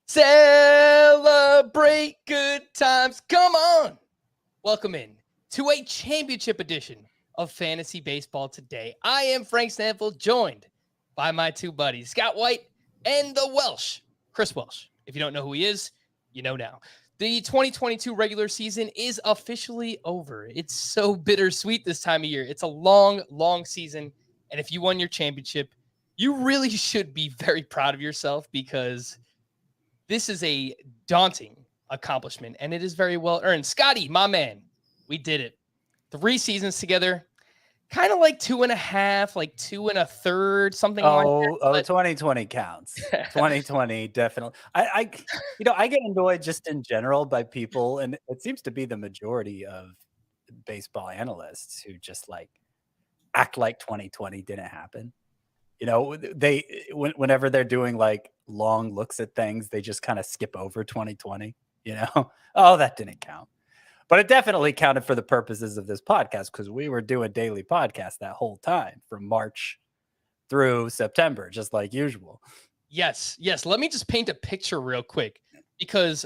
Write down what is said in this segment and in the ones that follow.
Celebrate good times. Come on. Welcome in to a championship edition of Fantasy Baseball today. I am Frank Stampfl, joined by my two buddies, Scott White and the Welsh, Chris Welsh. If you don't know who he is, you know now. The 2022 regular season is officially over. It's so bittersweet this time of year. It's a long, long season. And if you won your championship, you really should be very proud of yourself because this is a daunting accomplishment, and it is very well earned. Scotty, my man, we did it. 3 seasons together, kind of like 2.5, like 2 1/3, something like that. 2020 counts. 2020 definitely. I get annoyed just in general by people, and it seems to be the majority of baseball analysts who just like act like 2020 didn't happen. Whenever they're doing like long looks at things, they just kind of skip over 2020, oh, that didn't count. But it definitely counted for the purposes of this podcast because we were doing daily podcasts that whole time from March through September, just like usual. Yes. Let me just paint a picture real quick because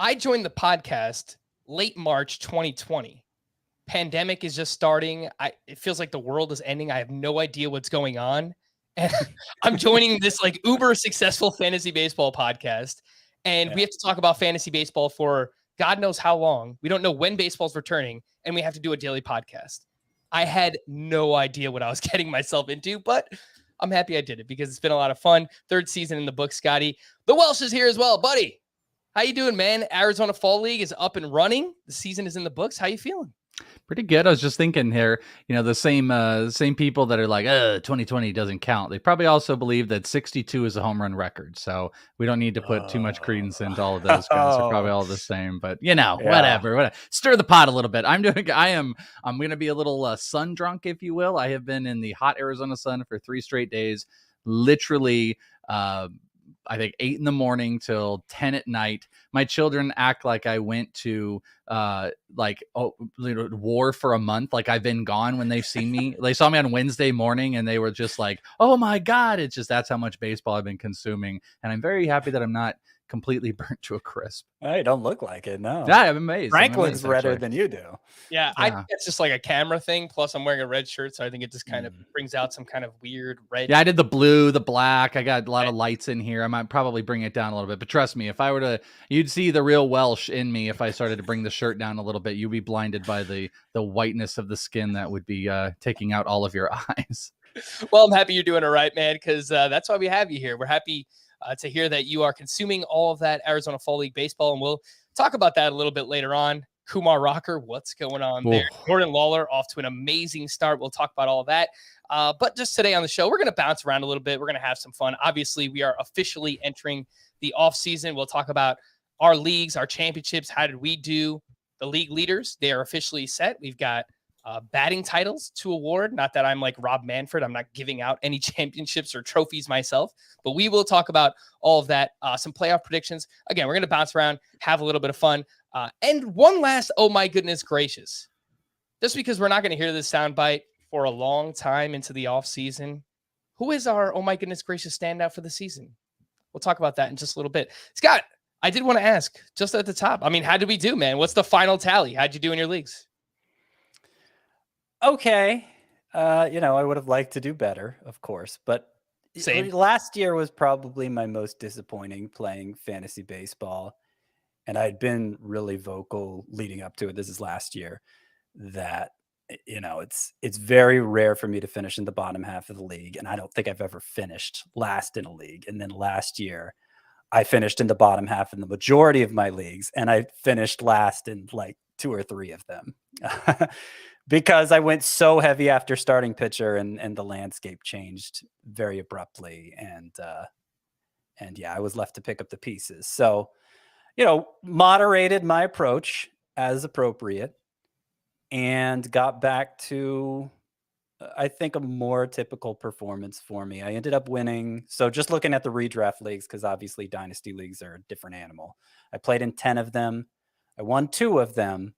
I joined the podcast late March 2020. Pandemic is just starting. It feels like the world is ending. I have no idea what's going on. And I'm joining this like uber successful fantasy baseball podcast. And we have to talk about fantasy baseball for God knows how long. We don't know when baseball's returning, and we have to do a daily podcast. I had no idea what I was getting myself into, but I'm happy I did it because it's been a lot of fun. 3rd season in the book, Scotty. The Welsh is here as well, buddy. How you doing, man? Arizona Fall League is up and running. The season is in the books. How you feeling? Pretty good. I was just thinking here, the same people that are like, 2020 doesn't count. They probably also believe that 62 is a home run record. So we don't need to put too much credence into all of those guys. They're probably all the same, but whatever. Stir the pot a little bit. I'm going to be a little sun drunk, if you will. I have been in the hot Arizona sun for 3 straight days, literally, I think 8 in the morning till 10 at night. My children act like I went to war for a month. Like I've been gone when they've seen me. They saw me on Wednesday morning and they were just like, oh my God. It's just, that's how much baseball I've been consuming. And I'm very happy that I'm not completely burnt to a crisp. I don't look like it. No. Yeah, I'm amazed. Franklin's redder than you do. Yeah, I think it's just like a camera thing. Plus, I'm wearing a red shirt, so I think it just kind of brings out some kind of weird red. Yeah, I did the blue, the black. I got a lot of lights in here. I might probably bring it down a little bit. But trust me, if I were to, you'd see the real Welsh in me if I started to bring the shirt down a little bit. You'd be blinded by the whiteness of the skin that would be taking out all of your eyes. Well, I'm happy you're doing it right, man, because that's why we have you here. We're happy to hear that you are consuming all of that Arizona Fall League baseball, and we'll talk about that a little bit later on. Kumar Rocker, what's going on there? Jordan Lawler off to an amazing start. We'll talk about all of that. But just today on the show, we're going to bounce around a little bit. We're going to have some fun. Obviously, we are officially entering the offseason. We'll talk about our leagues, our championships. How did we do? The league leaders, they are officially set. We've got batting titles to award. Not that I'm like Rob Manfred. I'm not giving out any championships or trophies myself, but we will talk about all of that. Some playoff predictions. Again, we're going to bounce around, have a little bit of fun. And one last, oh my goodness gracious, just because we're not going to hear this soundbite for a long time into the off season. Who is our, oh my goodness gracious, standout for the season? We'll talk about that in just a little bit. Scott, I did want to ask just at the top. I mean, how did we do, man? What's the final tally? How'd you do in your leagues? Okay. I would have liked to do better, of course, but Same. Last year was probably my most disappointing playing fantasy baseball. And I'd been really vocal leading up to it. This is last year that, it's very rare for me to finish in the bottom half of the league. And I don't think I've ever finished last in a league. And then last year I finished in the bottom half in the majority of my leagues. And I finished last in like 2 or 3 of them. Because I went so heavy after starting pitcher and the landscape changed very abruptly. And yeah, I was left to pick up the pieces. So, moderated my approach as appropriate and got back to, I think, a more typical performance for me. I ended up winning. So just looking at the redraft leagues, because obviously dynasty leagues are a different animal. I played in 10 of them. I won 2 of them.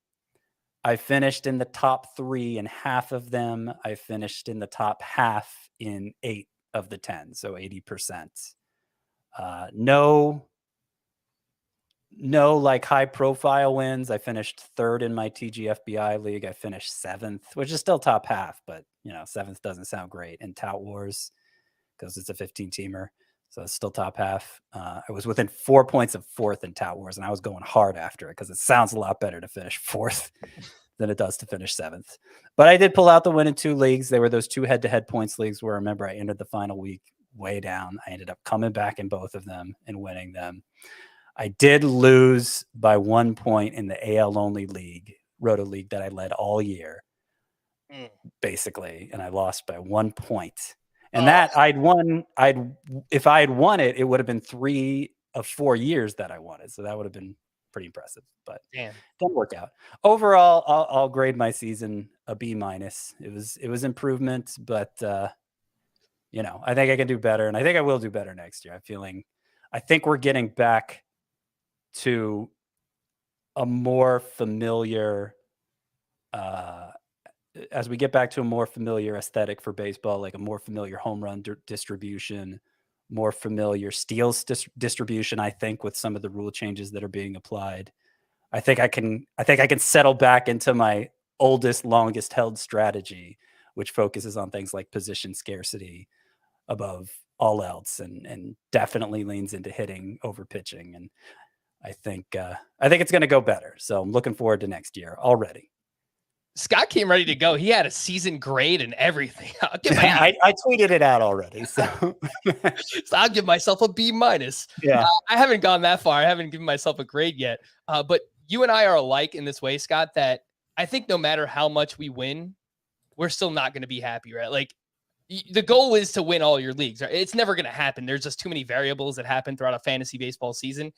I finished in the top 3 in half of them. I finished in the top half in 8 of the 10, so 80%. No no like high profile wins. I finished 3rd in my TGFBI league. I finished 7th, which is still top half, but 7th doesn't sound great in Tout Wars because it's a 15 teamer. So it's still top half. I was within 4 points of 4th in Tout Wars, and I was going hard after it because it sounds a lot better to finish 4th than it does to finish 7th. But I did pull out the win in 2 leagues. They were those 2 head-to-head points leagues where I remember I entered the final week way down. I ended up coming back in both of them and winning them. I did lose by 1 point in the AL only league, Roto League that I led all year, basically, and I lost by 1 point. And that if I had won it, it would have been 3 of 4 years that I won it. So that would have been pretty impressive, but Damn. Didn't work out. Overall, I'll grade my season a B-. It was improvement, but I think I can do better, and I think I will do better next year. I think we're getting back to a more familiar, as we get back to a more familiar aesthetic for baseball, like a more familiar home run distribution, more familiar steals distribution. I think with some of the rule changes that are being applied, I think I can settle back into my oldest, longest held strategy, which focuses on things like position scarcity above all else, and definitely leans into hitting over pitching. And I think it's going to go better. So I'm looking forward to next year already. Scott came ready to go. He had a season grade and everything. I tweeted it out already. So I'll give myself a B-. Yeah. I haven't gone that far. I haven't given myself a grade yet. But you and I are alike in this way, Scott, that I think no matter how much we win, we're still not going to be happy, right? Like, the goal is to win all your leagues. Right? It's never going to happen. There's just too many variables that happen throughout a fantasy baseball season.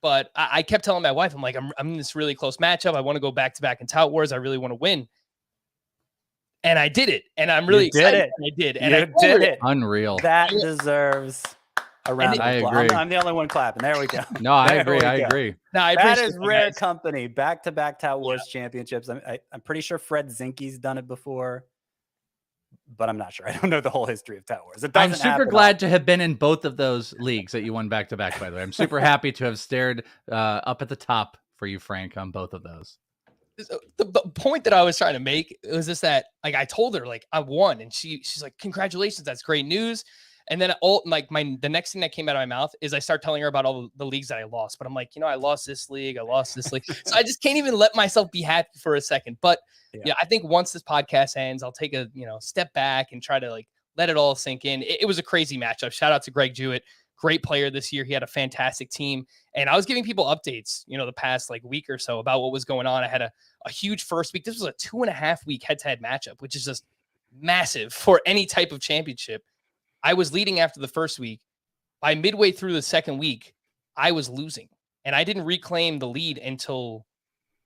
But I kept telling my wife, I'm like, I'm in this really close matchup. I want to go back-to-back in Tout Wars. I really want to win. And I did it. And I'm really excited. I did. And you did it. Unreal. That deserves a round of applause. I agree. I'm the only one clapping. There we go. No, I agree. I agree. No, that is rare company. Back-to-back Tout Wars championships. I'm pretty sure Fred Zinke's done it before, but I'm not sure. I don't know the whole history of Tout Wars. I'm super glad to have been in both of those leagues that you won back-to-back, by the way. I'm super happy to have stared up at the top for you, Frank, on both of those. The point that I was trying to make was just that, like, I told her, like, I won, and she's like, congratulations, that's great news. And then the next thing that came out of my mouth is I start telling her about all the leagues that I lost. But I'm like, I lost this league. So I just can't even let myself be happy for a second. But yeah, I think once this podcast ends, I'll take a step back and try to like let it all sink in. It was a crazy matchup. Shout out to Greg Jewett. Great player this year. He had a fantastic team. And I was giving people updates, the past like week or so about what was going on. I had a huge first week. This was a 2.5 week head-to-head matchup, which is just massive for any type of championship. I was leading after the first week. By midway through the second week, I was losing. And I didn't reclaim the lead until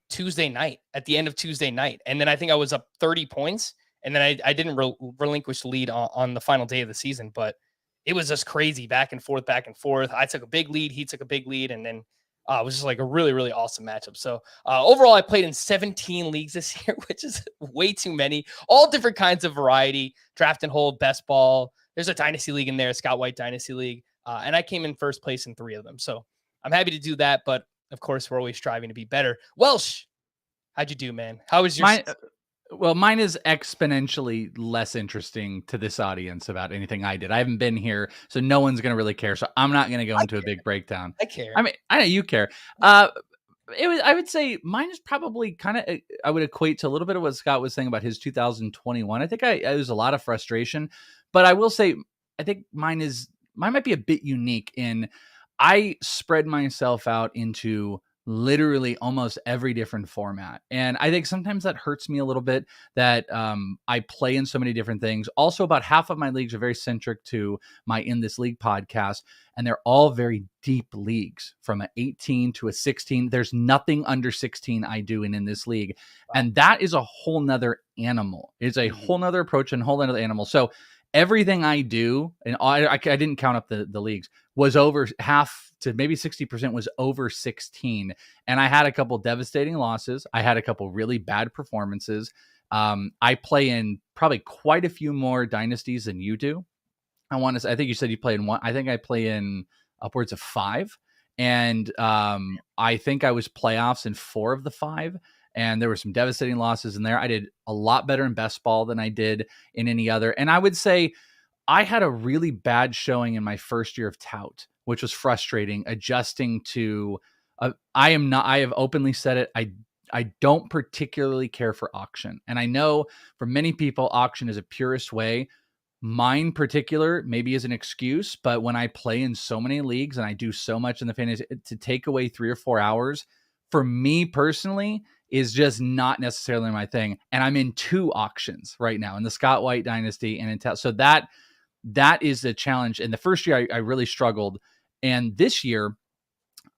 Tuesday night, at the end of Tuesday night. And then I think I was up 30 points. And then I didn't relinquish the lead on the final day of the season. But it was just crazy, back and forth. I took a big lead. He took a big lead. And then it was just like a really, really awesome matchup. So overall, I played in 17 leagues this year, which is way too many. All different kinds of variety. Draft and hold, best ball. There's a dynasty league in there, Scott White Dynasty League. And I came in first place in 3 of them. So I'm happy to do that. But of course, we're always striving to be better. Welsh, how'd you do, man? How was your... Mine is exponentially less interesting to this audience about anything I did. I haven't been here, so no one's going to really care. So I'm not going to go into a big breakdown. I care. I mean, I know you care. I would say mine is probably kind of, I would equate to a little bit of what Scott was saying about his 2021. I think it was a lot of frustration, but I will say, I think mine might be a bit unique in I spread myself out into literally almost every different format. And I think sometimes that hurts me a little bit that I play in so many different things. Also, about half of my leagues are very centric to my In This League podcast, and they're all very deep leagues from an 18 to a 16. There's nothing under 16 I do in This League. Wow. And that is a whole nother animal. It's a whole nother approach and a whole nother animal. So everything I do, and I didn't count up the leagues, was over half to maybe 60% was over 16. And I had a couple devastating losses. I had a couple really bad performances. I play in probably quite a few more dynasties than you do. I think you said you play in one. I think I play in upwards of 5. And I think I was playoffs in 4 of the 5. And there were some devastating losses in there. I did a lot better in best ball than I did in any other. And I would say I had a really bad showing in my first year of tout, which was frustrating, adjusting to I have openly said it. I don't particularly care for auction. And I know for many people, auction is a purist way. Mine particular maybe is an excuse, but when I play in so many leagues and I do so much in the fantasy, to take away 3 or 4 hours for me personally is just not necessarily my thing. And I'm in 2 auctions right now, in the Scott White Dynasty and in tout. So that is the challenge. And the first year I really struggled. And this year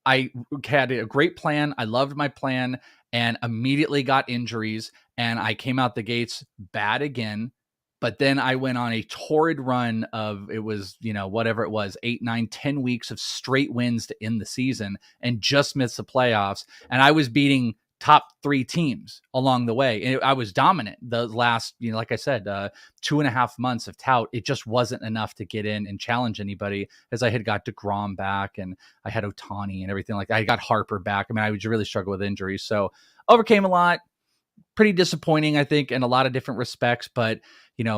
I had a great plan. I loved my plan and immediately got injuries. And I came out the gates bad again. But then I went on a torrid run of, it was, whatever it was, 8, 9, 10 weeks of straight wins to end the season and just missed the playoffs. And I was beating top 3 teams along the way. And I was dominant the last, like I said, 2.5 months of tout. It just wasn't enough to get in and challenge anybody, as I had got DeGrom back and I had Ohtani and everything like that. I got Harper back. I mean, I would really struggle with injuries. So overcame a lot. Pretty disappointing, I think, in a lot of different respects. But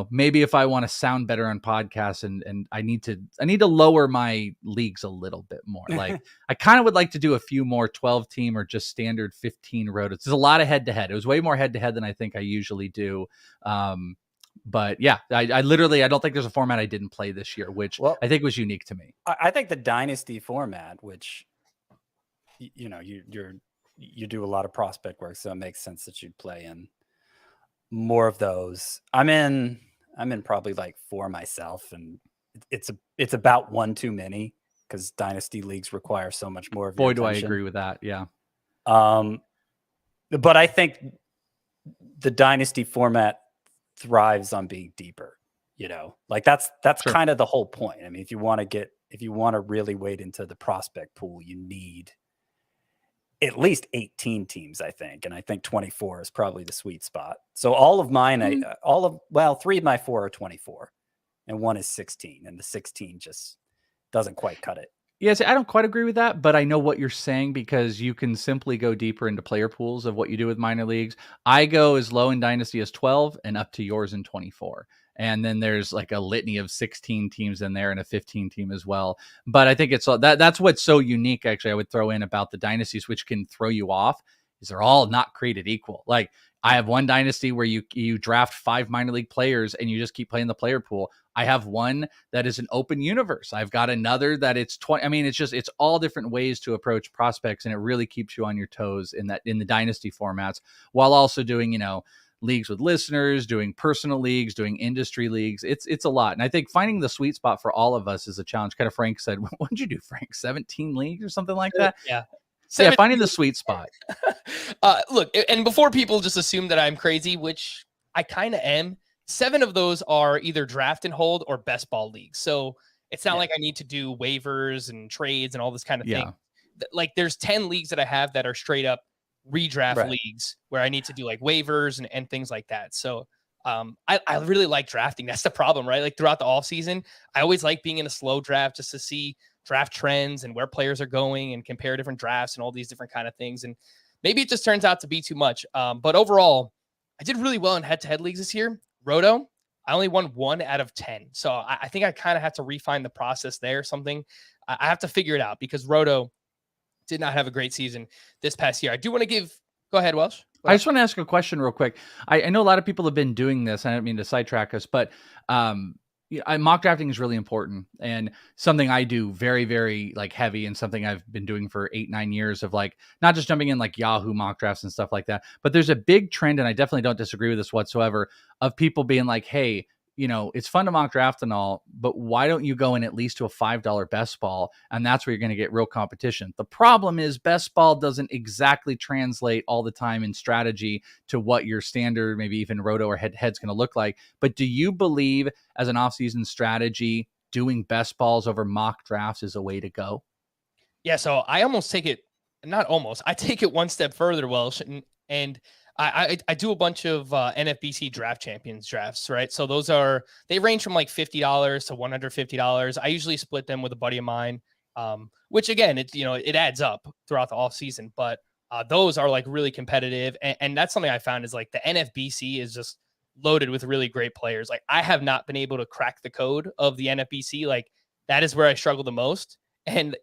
maybe if I want to sound better on podcasts, and I need to lower my leagues a little bit more. Like I kind of would like to do a few more 12 team or just standard 15 rotos. There's a lot of head to head. It was way more head to head than I think I usually do. But yeah, I don't think there's a format I didn't play this year, which I think was unique to me. I think the Dynasty format, which you do a lot of prospect work, so it makes sense that you'd play in more of those. I'm in probably like 4 myself, and it's about 1 too many because Dynasty leagues require so much more of your attention. Boy, do I agree with that. Yeah. But I think the Dynasty format thrives on being deeper. Like that's Sure. kind of the whole point. I mean, if you want to really wade into the prospect pool, you need at least 18 teams, I think. And I think 24 is probably the sweet spot. So all of mine, 3 of my 4 are 24 and 1 is 16. And the 16 just doesn't quite cut it. Yes, I don't quite agree with that, but I know what you're saying because you can simply go deeper into player pools of what you do with minor leagues. I go as low in Dynasty as 12 and up to yours in 24. And then there's like a litany of 16 teams in there and a 15 team as well. But I think it's that's what's so unique, actually, I would throw in about the dynasties, which can throw you off, is they're all not created equal. Like I have one dynasty where you draft 5 minor league players and you just keep playing the player pool. I have one that is an open universe. I've got another that it's 20. I mean, it's all different ways to approach prospects, and it really keeps you on your toes in the dynasty formats, while also doing, leagues with listeners, doing personal leagues, doing industry leagues. It's a lot. And I think finding the sweet spot for all of us is a challenge. Kind of Frank said, what did you do, Frank? 17 leagues or something like that? Yeah. So yeah, finding the sweet spot. Look, and before people just assume that I'm crazy, which I kind of am, 7 of those are either draft and hold or best ball leagues. So it's not like I need to do waivers and trades and all this kind of thing. Like there's 10 leagues that I have that are straight up redraft leagues where I need to do like waivers and things like that. So I really like drafting. That's the problem, right? Like throughout the off season, I always like being in a slow draft just to see draft trends and where players are going and compare different drafts and all these different kind of things. And maybe it just turns out to be too much. But overall, I did really well in head-to-head leagues this year. Roto, I only won 1 out of 10. So I think I kind of have to refine the process there. Something I have to figure it out because Roto did not have a great season this past year. I do want to go ahead, Welsh. I just want to ask a question real quick. I know a lot of people have been doing this. I don't mean to sidetrack us, but mock drafting is really important and something I do very, very like heavy, and something I've been doing for 8-9 years of like, not just jumping in like Yahoo mock drafts and stuff like that, but there's a big trend, and I definitely don't disagree with this whatsoever, of people being like, hey, it's fun to mock draft and all, but why don't you go in at least to a $5 best ball? And that's where you're going to get real competition. The problem is best ball doesn't exactly translate all the time in strategy to what your standard, maybe even roto or head-to-head's going to look like. But do you believe as an off-season strategy, doing best balls over mock drafts is a way to go? Yeah. So I almost take it, not almost, I take it one step further, Welsh, and I do a bunch of NFBC draft champions drafts, right? So they range from like $50 to $150. I usually split them with a buddy of mine. which again, it adds up throughout the off season, but those are like really competitive. And that's something I found is like the NFBC is just loaded with really great players. Like I have not been able to crack the code of the NFBC. Like that is where I struggle the most. And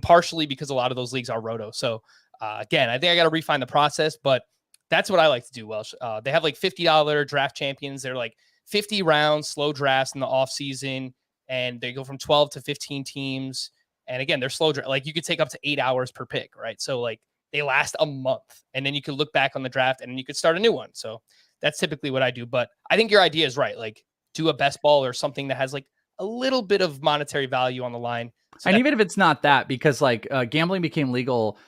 partially because a lot of those leagues are roto. So again, I think I got to refine the process, but that's what I like to do, Welsh. They have like $50 draft champions. They're like 50 rounds, slow drafts in the off season. And they go from 12 to 15 teams. And again, they're slow draft. Like you could take up to 8 hours per pick, right? So like they last a month, and then you could look back on the draft and then you could start a new one. So that's typically what I do. But I think your idea is right. Like do a best ball or something that has like a little bit of monetary value on the line. So and even if it's not that, because like gambling became legal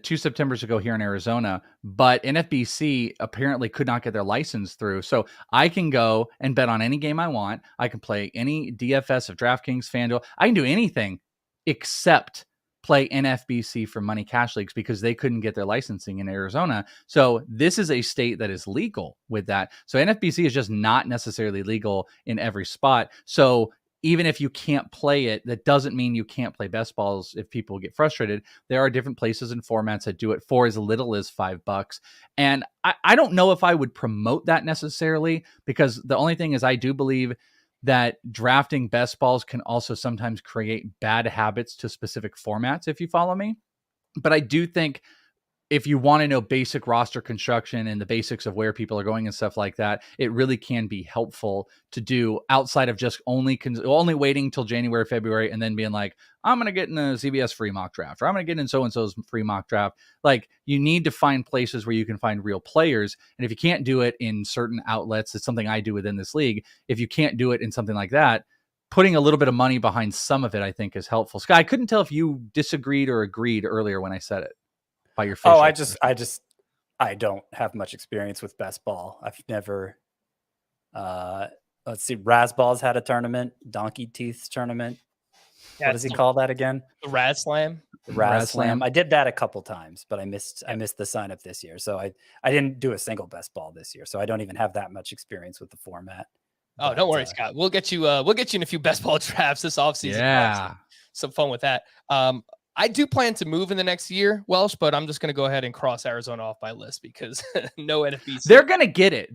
2 Septembers ago here in Arizona, but NFBC apparently could not get their license through. So I can go and bet on any game I want. I can play any DFS of DraftKings, FanDuel. I can do anything except play NFBC for money cash leagues because they couldn't get their licensing in Arizona. So this is a state that is legal with that. So NFBC is just not necessarily legal in every spot. So even if you can't play it, that doesn't mean you can't play best balls if people get frustrated. There are different places and formats that do it for as little as $5. And I don't know if I would promote that necessarily, because the only thing is I do believe that drafting best balls can also sometimes create bad habits to specific formats, if you follow me. But I do think if you want to know basic roster construction and the basics of where people are going and stuff like that, it really can be helpful to do outside of just only waiting till January, February, and then being like, I'm going to get in a CBS free mock draft, or I'm going to get in so-and-so's free mock draft. Like you need to find places where you can find real players. And if you can't do it in certain outlets, it's something I do within this league. If you can't do it in something like that, putting a little bit of money behind some of it, I think is helpful. Sky, I couldn't tell if you disagreed or agreed earlier when I said it. Your I don't have much experience with best ball. I've never let's see, Razbal's had a tournament, Donkey Teeth's tournament. What does he call that again? The Raz Slam. Raz Slam. I did that a couple times, but I missed the sign up this year. So I didn't do a single best ball this year. So I don't even have that much experience with the format. Oh, don't worry, Scott. We'll get you in a few best ball drafts this offseason. Yeah. Some fun with that. I do plan to move in the next year, Welsh, but I'm just going to go ahead and cross Arizona off my list because no NFBC. They're going to get it.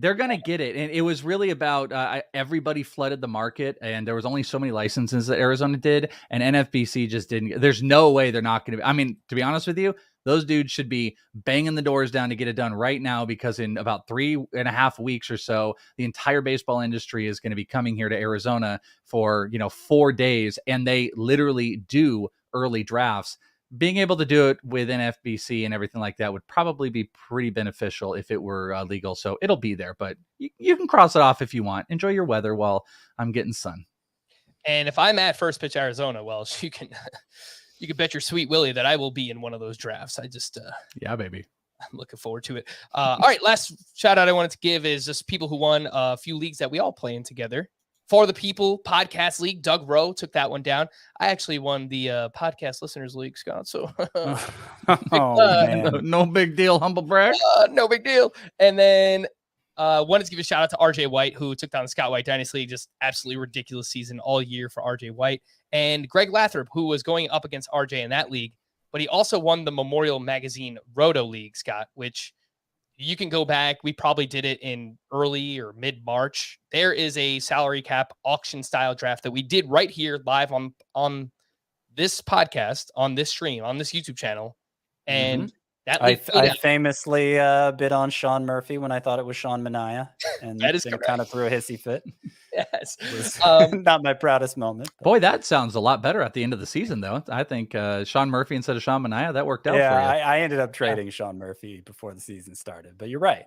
And it was really about everybody flooded the market, and there was only so many licenses that Arizona did, and NFBC just didn't. There's no way they're not going to be. I mean, to be honest with you, those dudes should be banging the doors down to get it done right now, because in about 3.5 weeks or so, the entire baseball industry is going to be coming here to Arizona for 4 days, and they literally do early drafts. Being able to do it with NFBC and everything like that would probably be pretty beneficial if it were legal. So it'll be there, but you can cross it off if you want. Enjoy your weather while I'm getting sun. And if I'm at First Pitch Arizona, well, you can bet your sweet Willie that I will be in one of those drafts. I just yeah, baby. I'm looking forward to it. All right, last shout out I wanted to give is just people who won a few leagues that we all play in together. For the People Podcast League, Doug Rowe took that one down. I actually won the Podcast Listeners League, Scott. So, man. No big deal, humble brag. No big deal. And then wanted to give a shout out to RJ White, who took down the Scott White Dynasty League. Just absolutely ridiculous season all year for RJ White. And Greg Lathrop, who was going up against RJ in that league, but he also won the Memorial Magazine Roto League, Scott, which you can go back. We probably did it in early or mid-March. There is a salary cap auction style draft that we did right here live on this podcast, on this stream, on this YouTube channel. And that I famously bid on Sean Murphy when I thought it was Sean Mania, and that is kind of threw a hissy fit. Yes. It was not my proudest moment. But. Boy, that sounds a lot better at the end of the season, though. I think Sean Murphy instead of Sean Mania, that worked out for you. I ended up trading Sean Murphy before the season started, but you're right.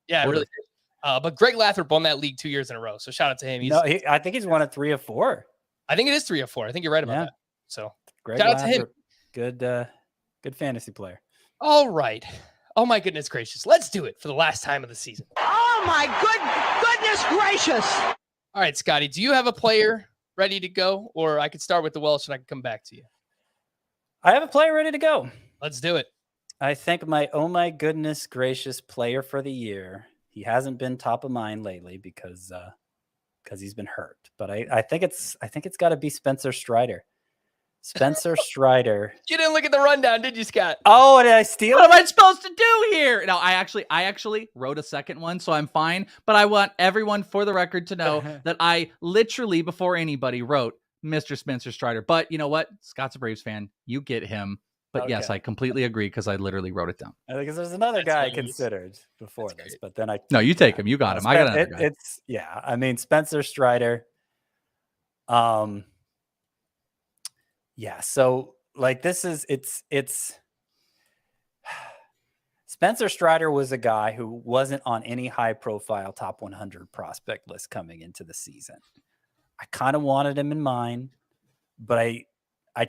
Yeah, really. But Greg Lathrop won that league 2 years in a row, so shout out to him. I think he's won it 3 or 4. I think it is 3 or 4. I think you're right about that. So Greg shout Lathrop, out to him. Good fantasy player. All right. Oh my goodness gracious. Let's do it for the last time of the season. Oh my goodness gracious. All right, Scotty, do you have a player ready to go? Or I could start with the Welsh and I can come back to you. I have a player ready to go. Let's do it. I think my oh my goodness gracious player for the year. He hasn't been top of mind lately because he's been hurt. But I think it's got to be Spencer Strider. Spencer Strider. You didn't look at the rundown, did you, Scott? Oh, did I steal What it? am I supposed to do here? No, I actually wrote a second one, so I'm fine. But I want everyone, for the record, to know that I literally, before anybody, wrote Mr. Spencer Strider. But you know what? Scott's a Braves fan. You get him. But yes, Okay. I completely agree because I literally wrote it down. I think there's another That's guy I hilarious. considered before That's this, great. but then I No, you take him. You got him. I got another guy. It's yeah. I mean, Spencer Strider. Yeah. So like this is it's Spencer Strider was a guy who wasn't on any high profile top 100 prospect list coming into the season. I kind of wanted him in mind, but I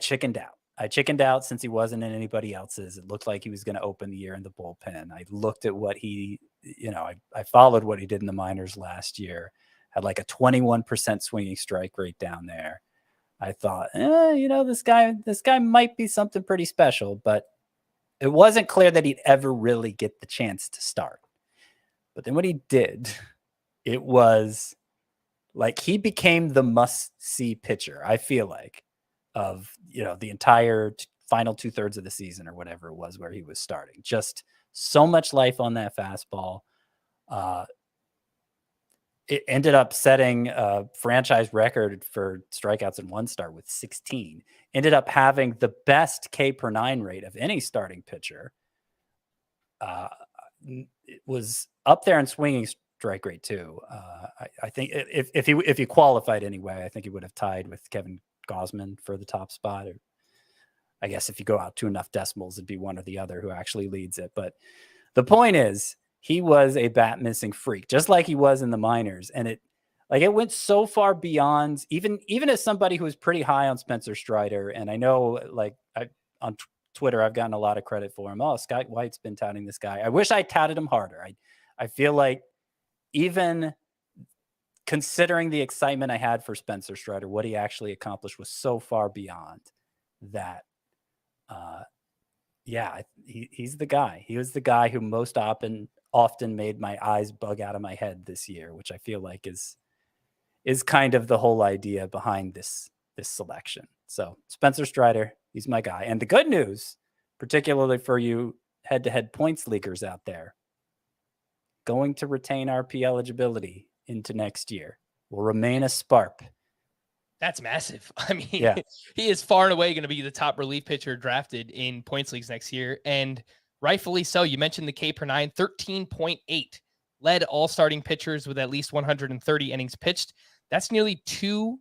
chickened out. I chickened out since he wasn't in anybody else's. It looked like he was going to open the year in the bullpen. I looked at what he, I followed what he did in the minors last year, had like a 21% swinging strike rate down there. I thought, this guy might be something pretty special, but it wasn't clear that he'd ever really get the chance to start. But then when he did, it was like he became the must-see pitcher, I feel like, of the entire final 2/3 of the season or whatever it was where he was starting. Just so much life on that fastball. It ended up setting a franchise record for strikeouts in one start with 16. Ended up having the best K per 9 rate of any starting pitcher. It was up there in swinging strike rate too. I think if he qualified anyway, I think he would have tied with Kevin Gausman for the top spot. Or I guess if you go out to enough decimals, it'd be one or the other who actually leads it. But the point is, he was a bat missing freak, just like he was in the minors. And it went so far beyond even as somebody who was pretty high on Spencer Strider. And I know on Twitter, I've gotten a lot of credit for him. Oh, Scott White's been touting this guy. I wish I touted him harder. I feel like even considering the excitement I had for Spencer Strider, what he actually accomplished was so far beyond that. He's the guy. He was the guy who most often made my eyes bug out of my head this year, which I feel like is kind of the whole idea behind this selection. So Spencer Strider, he's my guy. And the good news, particularly for you head-to-head points leaguers out there, going to retain RP eligibility into next year, will remain a Sparp. That's massive. I mean, Yeah. He is far and away going to be the top relief pitcher drafted in points leagues next year. And rightfully so. You mentioned the K per 9, 13.8. Led all starting pitchers with at least 130 innings pitched. That's nearly 2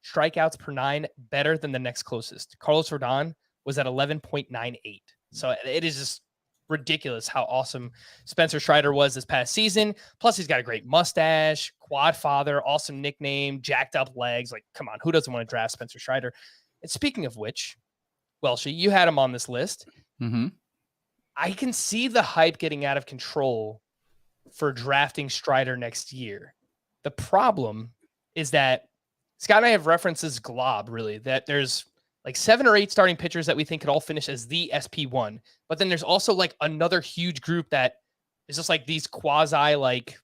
strikeouts per 9 better than the next closest. Carlos Rodon was at 11.98. So it is just ridiculous how awesome Spencer Strider was this past season. Plus, he's got a great mustache, quad father, awesome nickname, jacked up legs. Like, come on, who doesn't want to draft Spencer Strider? And speaking of which, Welshie, you had him on this list. Mm-hmm. I can see the hype getting out of control for drafting Strider next year. The problem is that Scott and I have references glob, really, that there's like 7 or 8 starting pitchers that we think could all finish as the SP1. But then there's also like another huge group that is just like these quasi like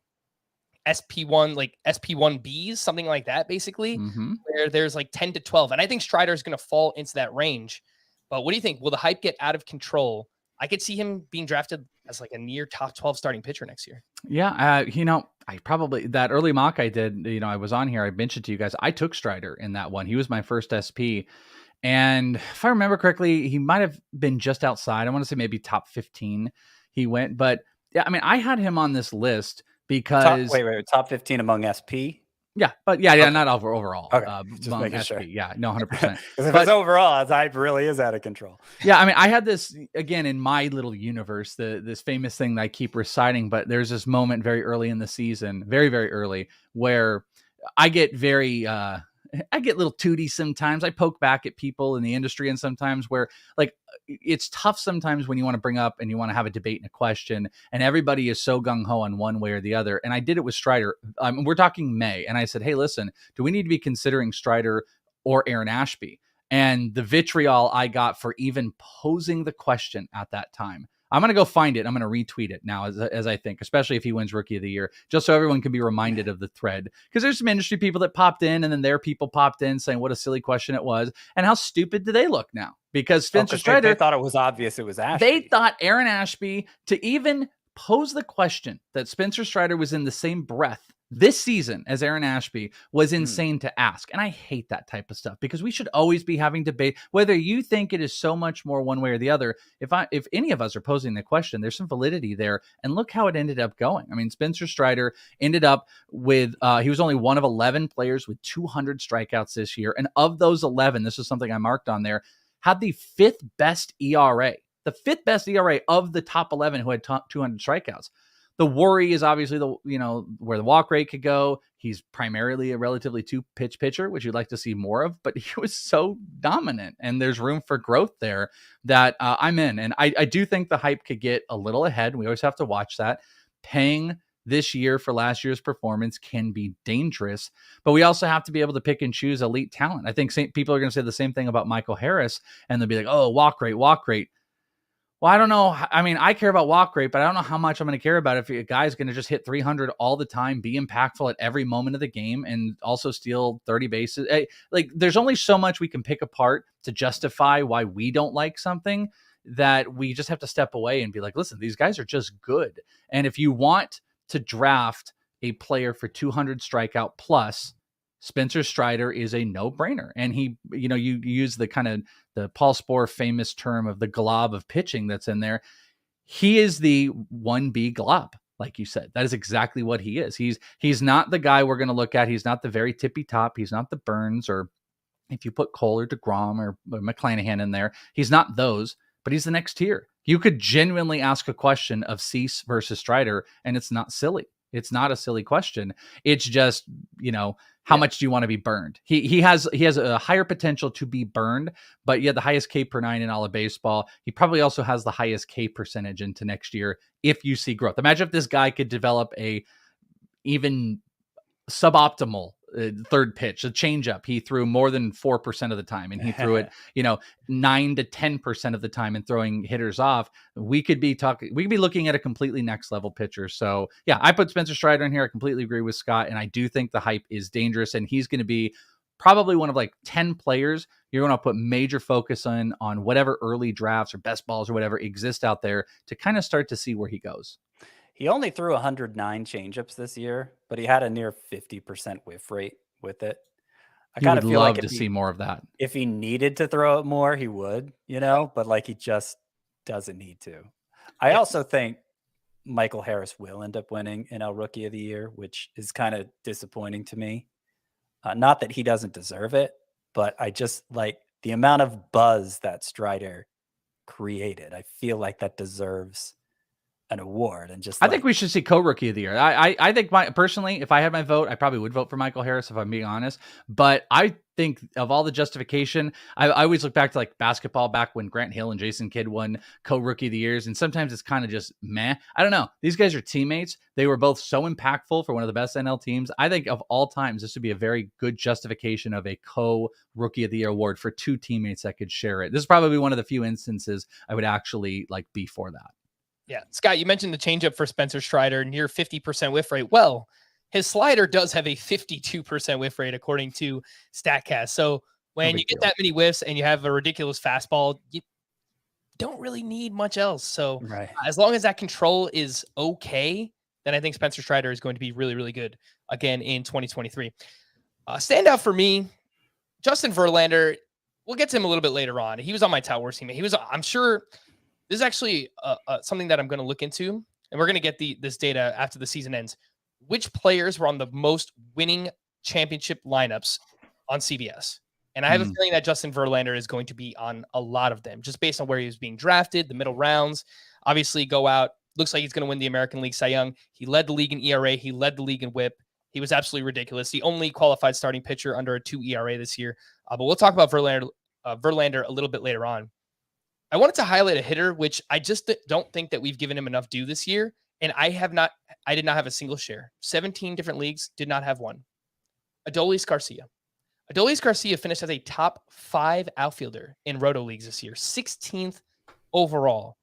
SP1, like SP1Bs, something like that, basically, where there's like 10 to 12. And I think Strider is going to fall into that range. But what do you think? Will the hype get out of control? I could see him being drafted as like a near top 12 starting pitcher next year. Yeah. I probably, that early mock I did, I was on here, I mentioned to you guys, I took Strider in that one. He was my first SP. And if I remember correctly, he might have been just outside. I want to say maybe top 15 he went. But yeah, I mean, I had him on this list because... Wait, top 15 among SP? Yeah, but yeah, Okay. not overall. Okay, just among making SP. sure. Yeah, no, 100%. If it's overall, his hype really is out of control. Yeah, I mean, I had this, again, in my little universe, this famous thing that I keep reciting, but there's this moment very early in the season, very, very early, where I get I get a little tooty sometimes. I poke back at people in the industry, and sometimes where like it's tough sometimes when you want to bring up and you want to have a debate and a question, and everybody is so gung-ho on one way or the other. And I did it with Strider. We're talking May. And I said, hey, listen, do we need to be considering Strider or Aaron Ashby? And the vitriol I got for even posing the question at that time, I'm going to go find it. I'm going to retweet it now as I think, especially if he wins Rookie of the Year, just so everyone can be reminded of the thread. Because there's some industry people that popped in, and then their people popped in saying what a silly question it was. And how stupid do they look now? Because Spencer Strider, they thought it was obvious it was Ashby. They thought Aaron Ashby, to even pose the question that Spencer Strider was in the same breath this season as Aaron Ashby was insane to ask. And I hate that type of stuff because we should always be having debate, whether you think it is so much more one way or the other. If any of us are posing the question, there's some validity there. And look how it ended up going. I mean, Spencer Strider ended up with, he was only one of 11 players with 200 strikeouts this year. And of those 11, this is something I marked on there, had the 5th best ERA. The 5th best ERA of the top 11 who had 200 strikeouts. The worry is obviously where the walk rate could go. He's primarily a relatively 2-pitch pitcher, which you'd like to see more of, but he was so dominant, and there's room for growth there that I'm in. And I do think the hype could get a little ahead. We always have to watch that. Paying this year for last year's performance can be dangerous, but we also have to be able to pick and choose elite talent. I think people are going to say the same thing about Michael Harris, and they'll be like, oh, walk rate. Well, I don't know. I mean, I care about walk rate, but I don't know how much I'm going to care about if a guy's going to just hit 300 all the time, be impactful at every moment of the game, and also steal 30 bases. Like, there's only so much we can pick apart to justify why we don't like something, that we just have to step away and be like, listen, these guys are just good. And if you want to draft a player for 200 strikeout plus, Spencer Strider is a no-brainer. And he, you use the kind of the Paul Spohr famous term of the glob of pitching that's in there. He is the 1B glob, like you said. That is exactly what he is. He's not the guy we're going to look at. He's not the very tippy top. He's not the Burns, or if you put Cole or DeGrom or McClanahan in there, he's not those, but he's the next tier. You could genuinely ask a question of Cease versus Strider, and it's not silly. It's not a silly question. It's just, how much do you want to be burned? He has a higher potential to be burned, but the highest K per 9 in all of baseball. He probably also has the highest K percentage into next year if you see growth. Imagine if this guy could develop a even suboptimal third pitch, a changeup. He threw more than 4% of the time, and he threw it, 9 to 10% of the time and throwing hitters off. We could be looking at a completely next level pitcher. So yeah, I put Spencer Strider in here. I completely agree with Scott. And I do think the hype is dangerous, and he's going to be probably one of like 10 players you're going to put major focus on whatever early drafts or best balls or whatever exist out there to kind of start to see where he goes. He only threw 109 changeups this year, but he had a near 50% whiff rate with it. I kind of feel like to see more of that. If he needed to throw it more, he would, but like he just doesn't need to. I also think Michael Harris will end up winning NL Rookie of the Year, which is kind of disappointing to me. Not that he doesn't deserve it, but I just like the amount of buzz that Strider created. I feel like that deserves an award. And just I think we should see co-rookie of the year. I think personally, if I had my vote, I probably would vote for Michael Harris, if I'm being honest. But I think of all the justification, I always look back to like basketball, back when Grant Hill and Jason Kidd won co-rookie of the years. And sometimes it's kind of just meh. I don't know. These guys are teammates. They were both so impactful for one of the best NL teams. I think of all times, this would be a very good justification of a co-rookie of the year award for two teammates that could share it. This is probably one of the few instances I would actually be for that. Yeah. Scott, you mentioned the changeup for Spencer Strider, near 50% whiff rate. Well, his slider does have a 52% whiff rate, according to StatCast. So when you get that many whiffs and you have a ridiculous fastball, you don't really need much else. So as long as that control is okay, then I think Spencer Strider is going to be really, really good again in 2023. Standout for me, Justin Verlander. We'll get to him a little bit later on. He was on my Tout Wars team. I'm sure this is actually something that I'm going to look into, and we're going to get this data after the season ends. Which players were on the most winning championship lineups on CBS? And I have a feeling that Justin Verlander is going to be on a lot of them, just based on where he was being drafted, the middle rounds. Obviously, go out. Looks like he's going to win the American League Cy Young. He led the league in ERA. He led the league in WHIP. He was absolutely ridiculous. The only qualified starting pitcher under a 2 ERA this year. But we'll talk about Verlander a little bit later on. I wanted to highlight a hitter, which I just don't think that we've given him enough due this year. And I did not have a single share. 17 different leagues, did not have one. Adolis Garcia. Adolis Garcia finished as a top 5 outfielder in Roto leagues this year, 16th overall.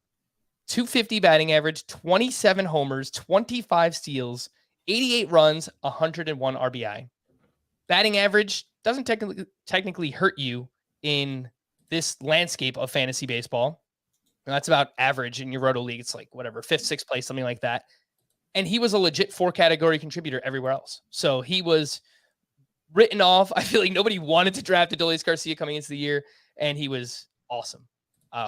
.250 batting average, 27 homers, 25 steals, 88 runs, 101 RBI. Batting average doesn't technically hurt you in this landscape of fantasy baseball. And that's about average in your roto league. It's like whatever, 5th, 6th place, something like that. And he was a legit 4-category contributor everywhere else. So he was written off. I feel like nobody wanted to draft Adolis Garcia coming into the year, and he was awesome.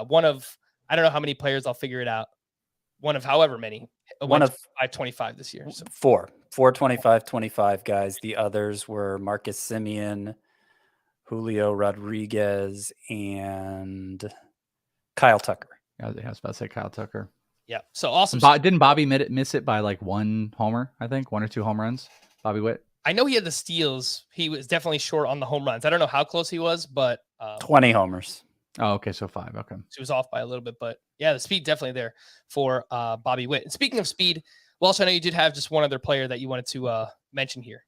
One of, I don't know how many players, I'll figure it out. One of however many. One of 525 this year. So. Four 25 guys. The others were Marcus Semien, Julio Rodriguez, and Kyle Tucker. I was about to say Kyle Tucker. Yeah. So awesome. Didn't Bobby miss it by like 1 homer? I think 1 or 2 home runs. Bobby Witt. I know he had the steals. He was definitely short on the home runs. I don't know how close he was, but 20 homers. Oh, okay. So 5. Okay. So he was off by a little bit, but yeah, the speed definitely there for Bobby Witt. And speaking of speed, Welsh, I know you did have just one other player that you wanted to mention here.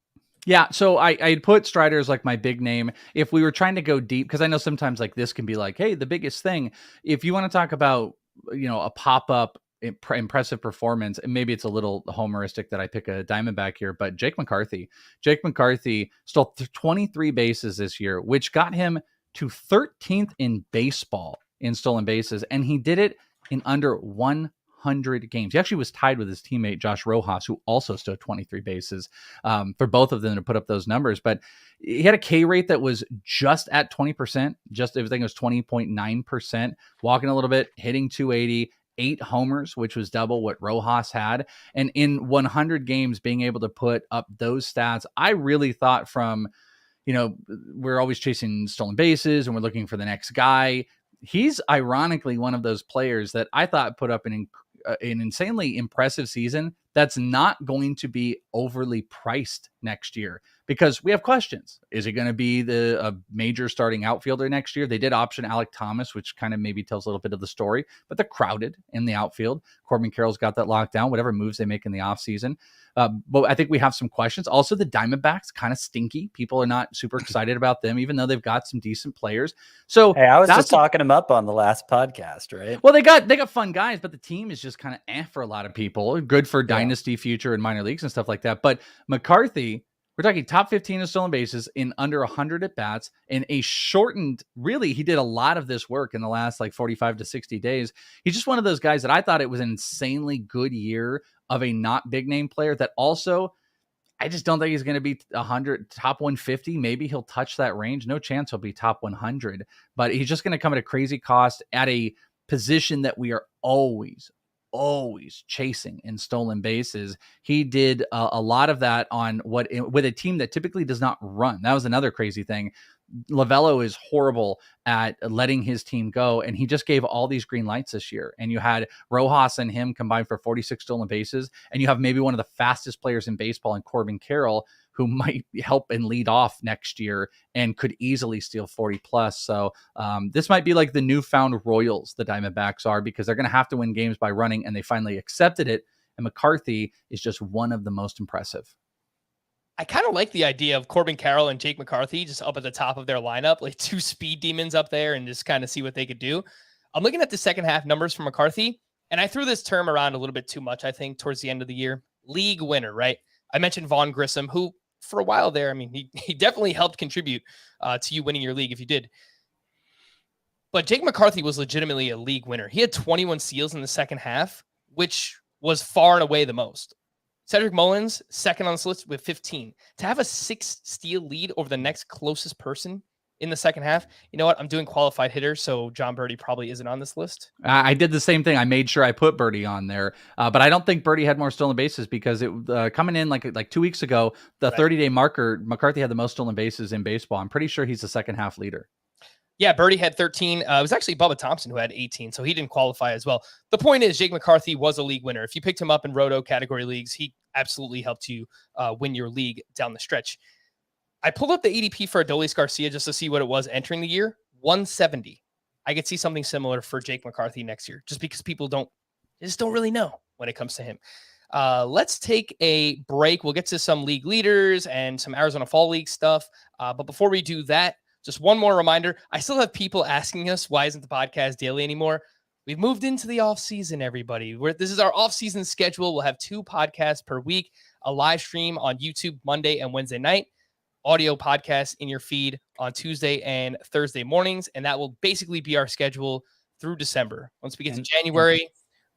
Yeah, so I put Strider as like my big name. If we were trying to go deep, because I know sometimes like this can be like, hey, the biggest thing. If you want to talk about, a pop-up impressive performance, and maybe it's a little homeristic that I pick a Diamondback here, but Jake McCarthy stole 23 bases this year, which got him to 13th in baseball in stolen bases, and he did it in under 100 games. He actually was tied with his teammate Josh Rojas, who also stole 23 bases, for both of them to put up those numbers. But he had a K rate that was just at 20%, just everything was 20.9%, walking a little bit, hitting 280, 8 homers, which was double what Rojas had. And in 100 games, being able to put up those stats, I really thought from, we're always chasing stolen bases and we're looking for the next guy. He's ironically one of those players that I thought put up an insanely impressive season that's not going to be overly priced next year, because we have questions. Is he going to be a major starting outfielder next year? They did option Alec Thomas, which kind of maybe tells a little bit of the story, but they're crowded in the outfield. Corbin Carroll's got that locked down, whatever moves they make in the offseason. But I think we have some questions. Also, the Diamondbacks kind of stinky. People are not super excited about them, even though they've got some decent players. So hey, I was just talking them up on the last podcast, right? Well, they got fun guys, but the team is just kind of for a lot of people. Good for dynasty future and minor leagues and stuff like that. But McCarthy, we're talking top 15 of stolen bases in under 100 at bats in a shortened, really, he did a lot of this work in the last like 45 to 60 days. He's just one of those guys that I thought it was an insanely good year of a not big name player that also, I just don't think he's going to be 100, top 150. Maybe he'll touch that range. No chance he'll be top 100, but he's just going to come at a crazy cost at a position that we are always chasing in stolen bases. He did a lot of that on with a team that typically does not run. That was another crazy thing. Lovello is horrible at letting his team go, and he just gave all these green lights this year. And you had Rojas and him combined for 46 stolen bases, and you have maybe one of the fastest players in baseball in Corbin Carroll, who might help and lead off next year and could easily steal 40 plus. So this might be like the newfound Royals the Diamondbacks are, because they're going to have to win games by running, and they finally accepted it. And McCarthy is just one of the most impressive. I kind of like the idea of Corbin Carroll and Jake McCarthy just up at the top of their lineup, like 2 speed demons up there, and just kind of see what they could do. I'm looking at the second half numbers for McCarthy, and I threw this term around a little bit too much, I think, towards the end of the year. League winner, right? I mentioned Vaughn Grissom, who for a while there, I mean, he definitely helped contribute to you winning your league if you did. But Jake McCarthy was legitimately a league winner. He had 21 steals in the second half, which was far and away the most. Cedric Mullins, second on this list with 15. To have a 6 steal lead over the next closest person in the second half, you know what? I'm doing qualified hitter, so John Birdie probably isn't on this list. I did the same thing. I made sure I put Birdie on there, but I don't think Birdie had more stolen bases, because it coming in like 2 weeks ago, the 30-day marker, McCarthy had the most stolen bases in baseball. I'm pretty sure he's the second half leader. Yeah, Birdie had 13. It was actually Bubba Thompson who had 18, so he didn't qualify as well. The point is, Jake McCarthy was a league winner. If you picked him up in roto category leagues, he absolutely helped you win your league down the stretch. I pulled up the ADP for Adolis Garcia just to see what it was entering the year. 170. I could see something similar for Jake McCarthy next year, just because people just don't really know when it comes to him. Let's take a break. We'll get to some league leaders and some Arizona Fall League stuff. But before we do that, just one more reminder. I still have people asking us, why isn't the podcast daily anymore? we've moved into the off season, everybody. This is our off season schedule. We'll have 2 podcasts per week, a live stream on YouTube Monday and Wednesday night, audio podcasts in your feed on Tuesday and Thursday mornings. And that will basically be our schedule through December. Once we get to January,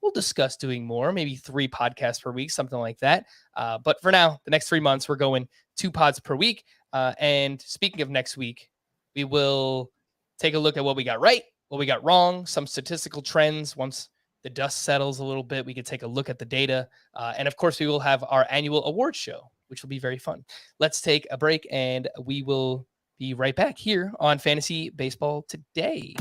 we'll discuss doing more, maybe 3 podcasts per week, something like that. But for now, the next 3 months, we're going 2 pods per week. And speaking of next week, we will take a look at what we got right, what we got wrong, some statistical trends. Once the dust settles a little bit, we can take a look at the data. And of course, we will have our annual award show, which will be very fun. Let's take a break, and we will be right back here on Fantasy Baseball Today.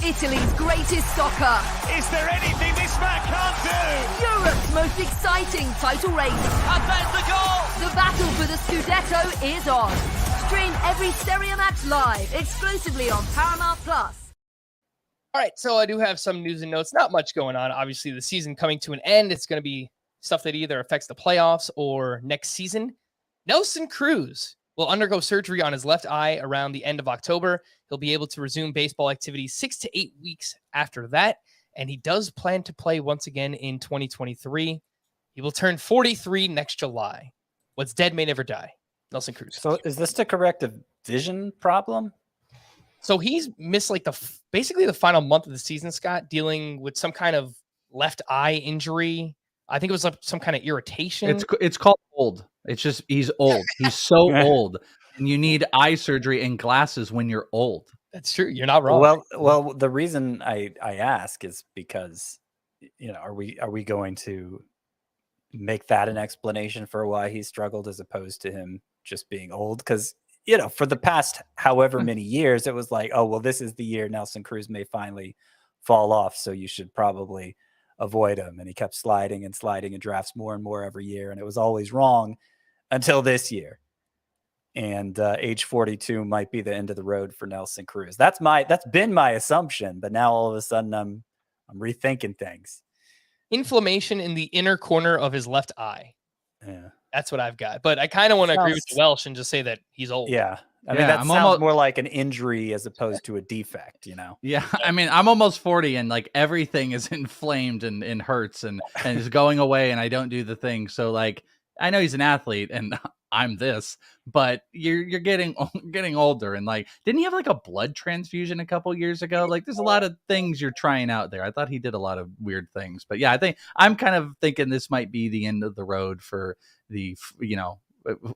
Italy's greatest soccer. Is there anything this man can't do? Europe's most exciting title race. And there's the goal! The battle for the Scudetto is on. Stream every Serie match live, exclusively on Paramount+. All right, so I do have some news and notes. Not much going on. Obviously, the season coming to an end. It's going to be stuff that either affects the playoffs or next season. Nelson Cruz will undergo surgery on his left eye around the end of October. He'll be able to resume baseball activities 6 to 8 weeks after that, and he does plan to play once again in 2023. He will turn 43 next July. What's dead may never die. Nelson Cruz. So is this to correct a vision problem? So he's missed like basically the final month of the season, Scott, dealing with some kind of left eye injury. I think it was like some kind of irritation. It's called old. It's just he's old. He's so old, and you need eye surgery and glasses when you're old. That's true. You're not wrong. Well, the reason I ask is because, are we going to make that an explanation for why he struggled as opposed to him just being old? Because for the past however many years, it was like, oh, well, this is the year Nelson Cruz may finally fall off, so you should probably avoid him. And he kept sliding and drafts more and more every year, and it was always wrong until this year. And age 42 might be the end of the road for Nelson Cruz. That's been my assumption, but now all of a sudden I'm rethinking things. Inflammation in the inner corner of his left eye. Yeah. That's what I've got. But I kind of want to agree with Welsh and just say that he's old. Yeah. I mean, that sounds almost more like an injury as opposed to a defect, Yeah. I mean, I'm almost 40 and like everything is inflamed and hurts and is going away and I don't do the thing. So like, I know he's an athlete and I'm this, but you're getting older and like, didn't he have like a blood transfusion a couple years ago? Like there's a lot of things you're trying out there. I thought he did a lot of weird things, but yeah, I'm kind of thinking this might be the end of the road for the,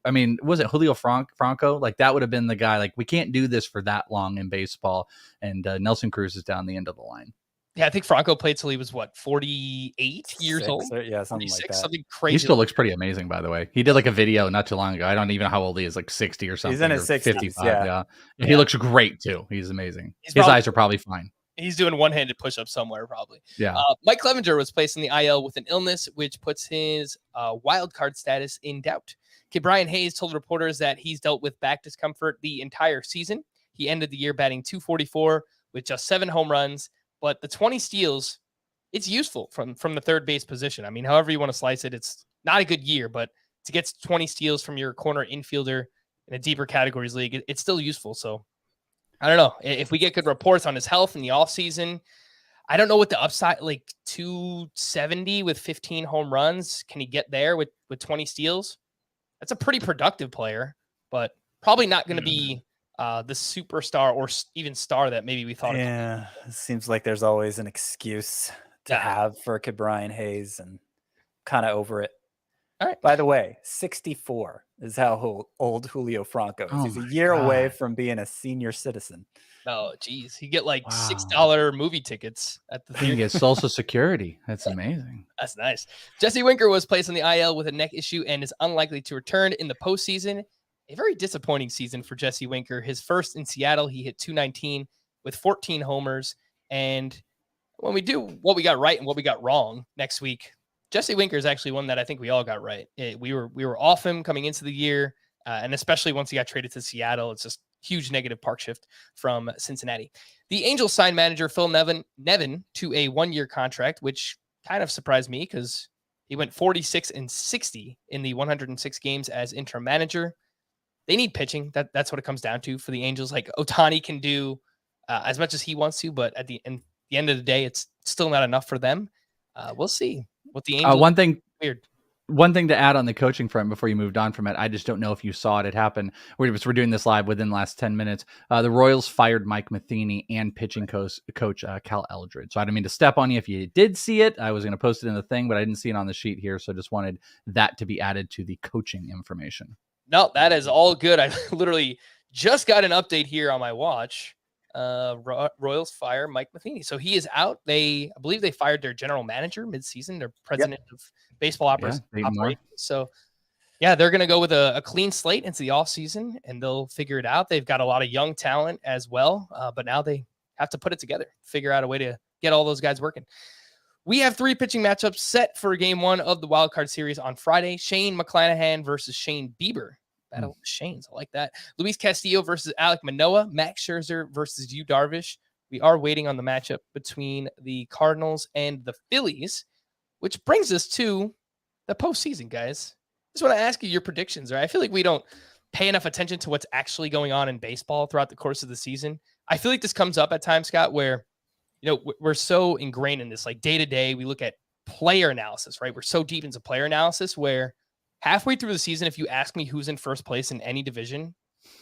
I mean, was it Julio Franco? Like that would have been the guy, like we can't do this for that long in baseball. And Nelson Cruz is down the end of the line. Yeah, I think Franco played till he was 48 years old? Yeah, something like that. Something crazy. He still looks pretty amazing, by the way. He did like a video not too long ago. I don't even know how old he is, like 60 or something. He's in his 60s. 55, yeah. He looks great too. He's amazing. His eyes are probably fine. He's doing one-handed push-ups somewhere, probably. Yeah. Mike Clevenger was placed in the IL with an illness, which puts his wild card status in doubt. Brian Hayes told reporters that he's dealt with back discomfort the entire season. He ended the year batting .244 with just 7 home runs, but the 20 steals, it's useful from the third base position. I mean, however you want to slice it, it's not a good year, but to get 20 steals from your corner infielder in a deeper categories league, it's still useful. So I don't know if we get good reports on his health in the offseason. I don't know what the upside, like 270 with 15 home runs. Can he get there with 20 steals? That's a pretty productive player, but probably not going to be the superstar or even star that maybe we thought. Yeah, it seems like there's always an excuse to have for Brian Hayes, and kind of over it. All right. By the way, 64 is how old Julio Franco is. He's a year away from being a senior citizen. Oh, geez. You get like $6 movie tickets at the theater. You get Social Security. That's amazing. That's nice. Jesse Winker was placed on the IL with a neck issue and is unlikely to return in the postseason. A very disappointing season for Jesse Winker. His first in Seattle, he hit .219 with 14 homers. And when we do what we got right and what we got wrong next week, Jesse Winker is actually one that I think we all got right. We were off him coming into the year, and especially once he got traded to Seattle, it's just huge negative park shift from Cincinnati. The Angels signed manager Phil Nevin to a 1-year contract, which kind of surprised me because he went 46-60 in the 106 games as interim manager. They need pitching. That's what it comes down to for the Angels. Like Ohtani can do as much as he wants to, but at the end, the end of the day, it's still not enough for them. We'll see what the Angels. One thing to add on the coaching front before you moved on from it, I just don't know if you saw it. It happened. We're doing this live within the last 10 minutes. The Royals fired Mike Matheny and pitching coach Cal Eldred. So I didn't mean to step on you if you did see it. I was going to post it in the thing, but I didn't see it on the sheet here. So just wanted that to be added to the coaching information. No, that is all good. I literally just got an update here on my watch. Royals fire Mike Matheny. So he is out. I believe they fired their general manager mid-season, their president of baseball operations. So yeah, they're going to go with a clean slate into the off season and they'll figure it out. They've got a lot of young talent as well. But now they have to put it together, figure out a way to get all those guys working. We have 3 pitching matchups set for game 1 of the Wild Card Series on Friday. Shane McClanahan versus Shane Bieber. Battle of Shanes. I like that. Luis Castillo versus Alek Manoah. Max Scherzer versus Yu Darvish. We are waiting on the matchup between the Cardinals and the Phillies, which brings us to the postseason, guys. Just want to ask you your predictions. Right? I feel like we don't pay enough attention to what's actually going on in baseball throughout the course of the season. I feel like this comes up at times, Scott, where we're so ingrained in this, like day to day, we look at player analysis, right? We're so deep into player analysis where halfway through the season, if you ask me who's in first place in any division,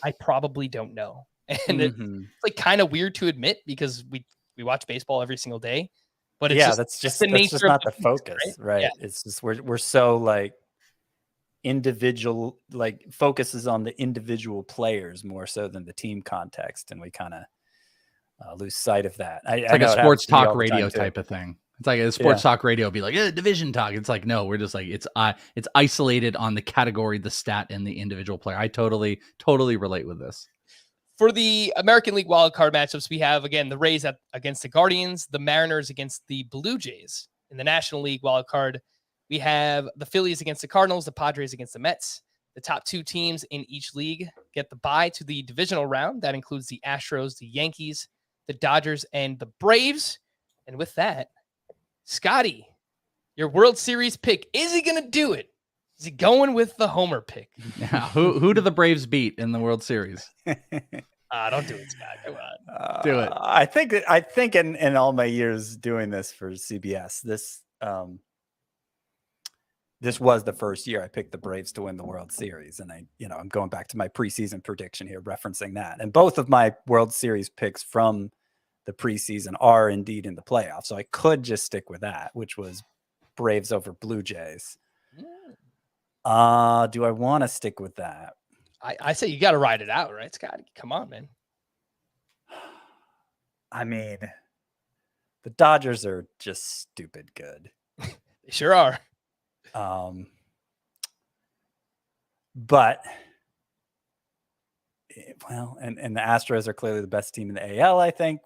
I probably don't know. And it's like kind of weird to admit because we watch baseball every single day. But it's that's just not the focus, right? Yeah. It's just we're so like individual, like focuses on the individual players more so than the team context, and we kind of lose sight of that. It's like a sports talk radio type of thing. It's like a sports talk radio be like, division talk. It's like, no, we're just like, it's isolated on the category, the stat, and the individual player. I totally relate with this. For the American League wildcard matchups, we have, again, the Rays against the Guardians, the Mariners against the Blue Jays. In the National League wildcard, we have the Phillies against the Cardinals, the Padres against the Mets. The top 2 teams in each league get the bye to the divisional round. That includes the Astros, the Yankees, the Dodgers, and the Braves. And with that, Scotty, your World Series pick, is he going to do it? Is he going with the homer pick? Yeah. Who do the Braves beat in the World Series? Don't do it, Scott. Come on. Do it. I think in all my years doing this for CBS, this was the first year I picked the Braves to win the World Series. And I'm going back to my preseason prediction here, referencing that. And both of my World Series picks from the preseason are indeed in the playoffs. So I could just stick with that, which was Braves over Blue Jays. Do I want to stick with that? I say you got to ride it out, right, Scott? Come on, man. I mean, the Dodgers are just stupid good. They sure are. But and the Astros are clearly the best team in the AL, I think.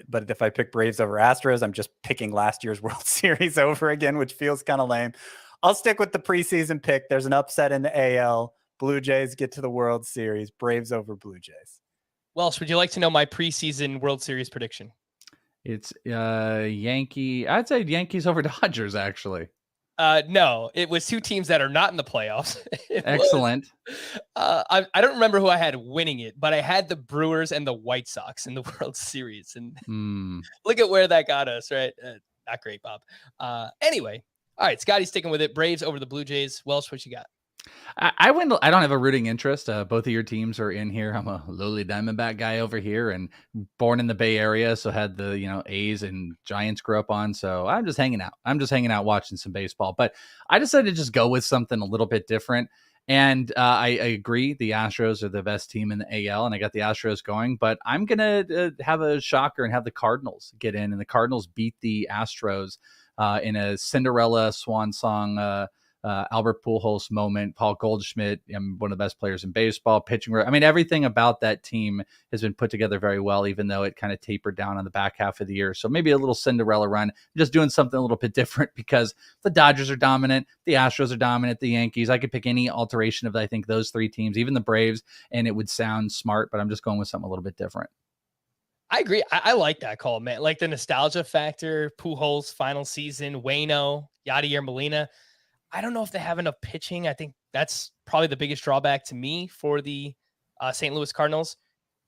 But if I pick Braves over Astros, I'm just picking last year's World Series over again, which feels kind of lame. I'll stick with the preseason pick. There's an upset in the AL. Blue Jays get to the World Series. Braves over Blue Jays. Welsh, would you like to know my preseason World Series prediction? It's I'd say Yankees over Dodgers, actually. No, it was 2 teams that are not in the playoffs. Excellent. I don't remember who I had winning it, but I had the Brewers and the White Sox in the World Series. And look at where that got us, right? Not great, Bob. Anyway, all right, Scotty's sticking with it. Braves over the Blue Jays. Welsh, what you got? I don't have a rooting interest. Both of your teams are in here. I'm a lowly Diamondback guy over here and born in the Bay Area. So had the, A's and Giants grew up on. So I'm just hanging out, watching some baseball, but I decided to just go with something a little bit different. And I agree. The Astros are the best team in the AL and I got the Astros going, but I'm going to have a shocker and have the Cardinals get in, and the Cardinals beat the Astros in a Cinderella swan song, Albert Pujols moment. Paul Goldschmidt, one of the best players in baseball, pitching. I mean, everything about that team has been put together very well, even though it kind of tapered down on the back half of the year. So maybe a little Cinderella run, just doing something a little bit different because the Dodgers are dominant, the Astros are dominant, the Yankees. I could pick any alteration of, I think, those 3 teams, even the Braves, and it would sound smart, but I'm just going with something a little bit different. I agree. I like that call, man. Like the nostalgia factor, Pujols final season, Waino, Yadier Molina. I don't know if they have enough pitching. I think that's probably the biggest drawback to me for the St. Louis Cardinals.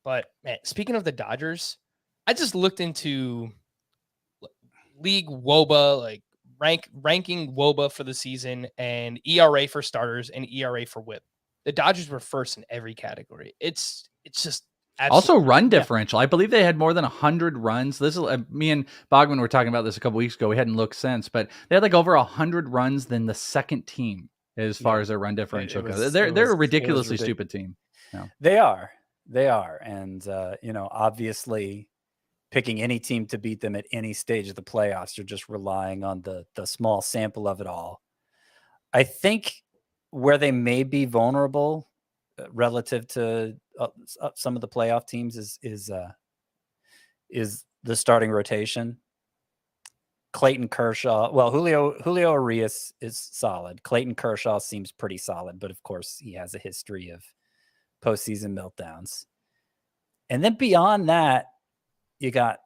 But man, speaking of the Dodgers, I just looked into league WOBA, like ranking WOBA for the season, and ERA for starters and ERA for WHIP. The Dodgers were first in every category. It's just also run differential. I believe they had more than 100 runs. This is me and Bogman were talking about this a couple weeks ago. We hadn't looked since, but they had like over 100 runs than the second team as far as their run differential goes. They're a ridiculously stupid team. No. They are, and obviously, picking any team to beat them at any stage of the playoffs, you're just relying on the small sample of it all. I think where they may be vulnerable relative to some of the playoff teams is the starting rotation. Clayton Kershaw, well, Julio Arias is solid. Clayton Kershaw seems pretty solid, but of course he has a history of postseason meltdowns. And then beyond that, you got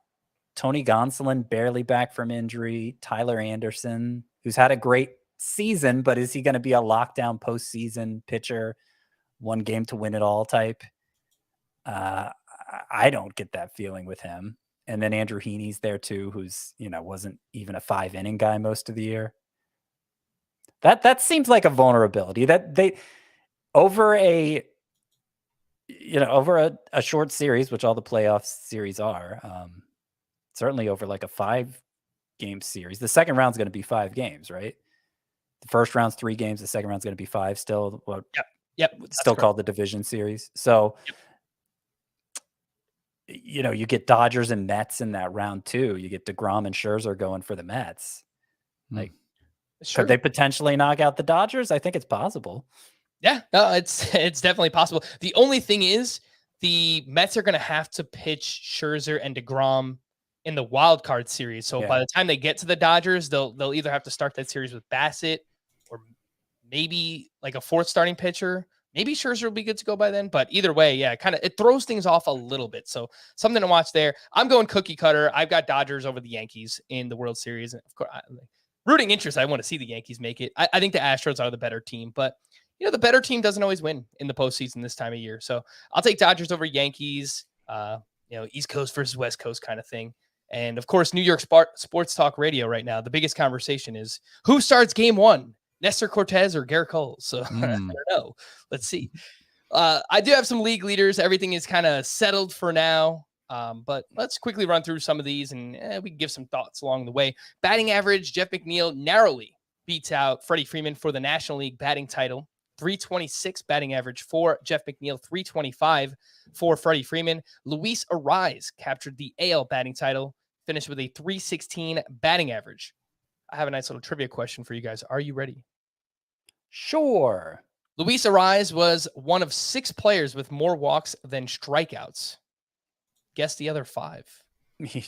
Tony Gonsolin barely back from injury. Tyler Anderson, who's had a great season, but is he going to be a lockdown postseason pitcher, one game to win it all type? I don't get that feeling with him. And then Andrew Heaney's there too, who's, wasn't even a 5-inning guy most of the year. That seems like a vulnerability that they over a short series, which all the playoff series are, certainly over like a 5-game series. The second round's going to be 5 games, right? The first round's 3 games. The second round's going to be 5 still. Yep. Still called the division series. So, you get Dodgers and Mets in that round too. You get DeGrom and Scherzer going for the Mets. Like, could they potentially knock out the Dodgers? I think it's possible. Yeah, no, it's definitely possible. The only thing is the Mets are going to have to pitch Scherzer and DeGrom in the wild card series. So by the time they get to the Dodgers, they'll either have to start that series with Bassett or maybe like a 4th starting pitcher. Maybe Scherzer will be good to go by then, but either way, it throws things off a little bit. So something to watch there. I'm going cookie cutter. I've got Dodgers over the Yankees in the World Series. And of course, rooting interest, I want to see the Yankees make it. I think the Astros are the better team, but the better team doesn't always win in the postseason this time of year. So I'll take Dodgers over Yankees, East Coast versus West Coast kind of thing. And of course, New York Sports Talk Radio right now, the biggest conversation is who starts game 1, Nestor Cortez or Garrett Cole. So I don't know. Let's see. I do have some league leaders. Everything is kind of settled for now. But let's quickly run through some of these and we can give some thoughts along the way. Batting average, Jeff McNeil narrowly beats out Freddie Freeman for the National League batting title. 326 batting average for Jeff McNeil, 325 for Freddie Freeman. Luis Arraez captured the AL batting title, finished with a 316 batting average. I have a nice little trivia question for you guys. Are you ready? Sure. Luis Arraez was one of 6 players with more walks than strikeouts. Guess the other 5. He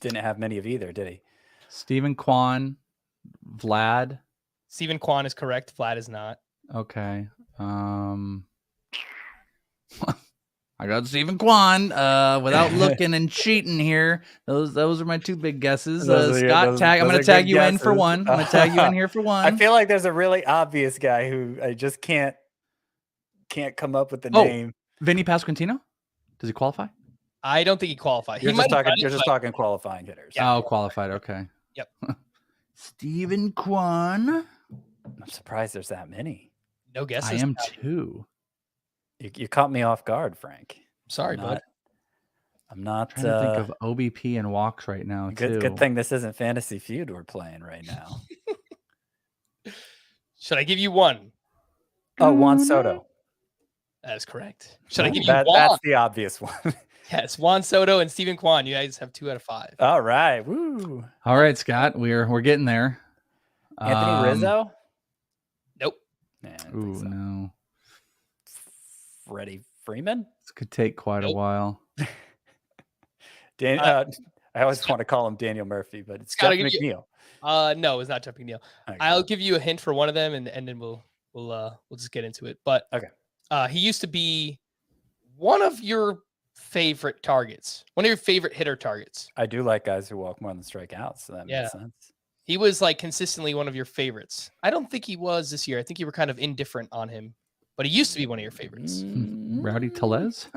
didn't have many of either, did he? Stephen Kwan, Vlad. Stephen Kwan is correct. Vlad is not. Okay. I got Stephen Kwan without looking and cheating here. Those are my 2 big guesses. Scott, I'm going to tag you in for one. I'm going to tag you in here for one. I feel like there's a really obvious guy who I just can't come up with the name. Vinny Pasquantino? Does he qualify? I don't think he qualified. You're just talking qualifying hitters. Yeah. Oh, qualified. Okay. Yep. Stephen Kwan. I'm surprised there's that many. No guesses. I am too. You caught me off guard, Frank. Sorry, bud. I'm not trying to think of OBP and walks right now. Good thing this isn't Fantasy Feud we're playing right now. Should I give you one? Oh, Juan Soto. That is correct. Should I give you one? That's the obvious one. Yes, Juan Soto and Stephen Kwan. You guys have 2 out of 5. All right. Woo. All right, Scott. We're getting there. Anthony Rizzo? Nope. Ooh, no. Freddie Freeman? This could take quite a while. I always want to call him Daniel Murphy, but it's Jeff McNeil. No, it's not Jeff McNeil. Okay. I'll give you a hint for one of them, and then we'll just get into it. But okay, he used to be one of your favorite targets, one of your favorite hitter targets. I do like guys who walk more than strike out, so that makes sense. He was like consistently one of your favorites. I don't think he was this year. I think you were kind of indifferent on him, but he used to be one of your favorites. Rowdy Tellez?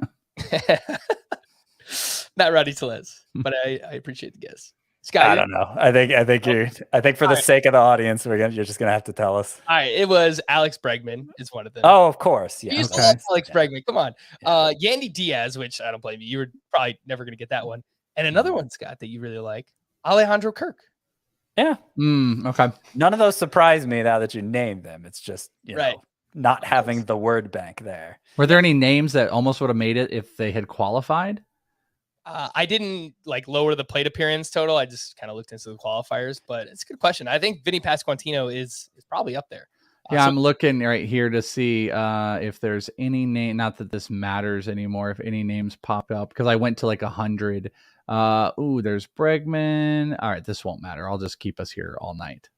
Not Rowdy Tellez, but I appreciate the guess. Scott, I don't know. I think for the sake of the audience, you're just gonna have to tell us. All right, it was Alex Bregman is one of them. Oh, of course. You Yeah. used to love Alex Bregman. Come on. Yandy Diaz, which I don't blame you. You were probably never going to get that one. And another one, Scott, that you really like, Alejandro Kirk. Yeah. Okay. None of those surprise me now that you named them. It's just, Right. not having the word bank there. Were there any names that almost would have made it if they had qualified? I didn't lower the plate appearance total. I just kind of looked into the qualifiers, but it's a good question. I think Vinny Pasquantino is probably up there. Yeah, I'm looking right here to see if there's any name. Not that this matters anymore. If any names pop up, because I went to 100. There's Bregman. All right, this won't matter. I'll just keep us here all night.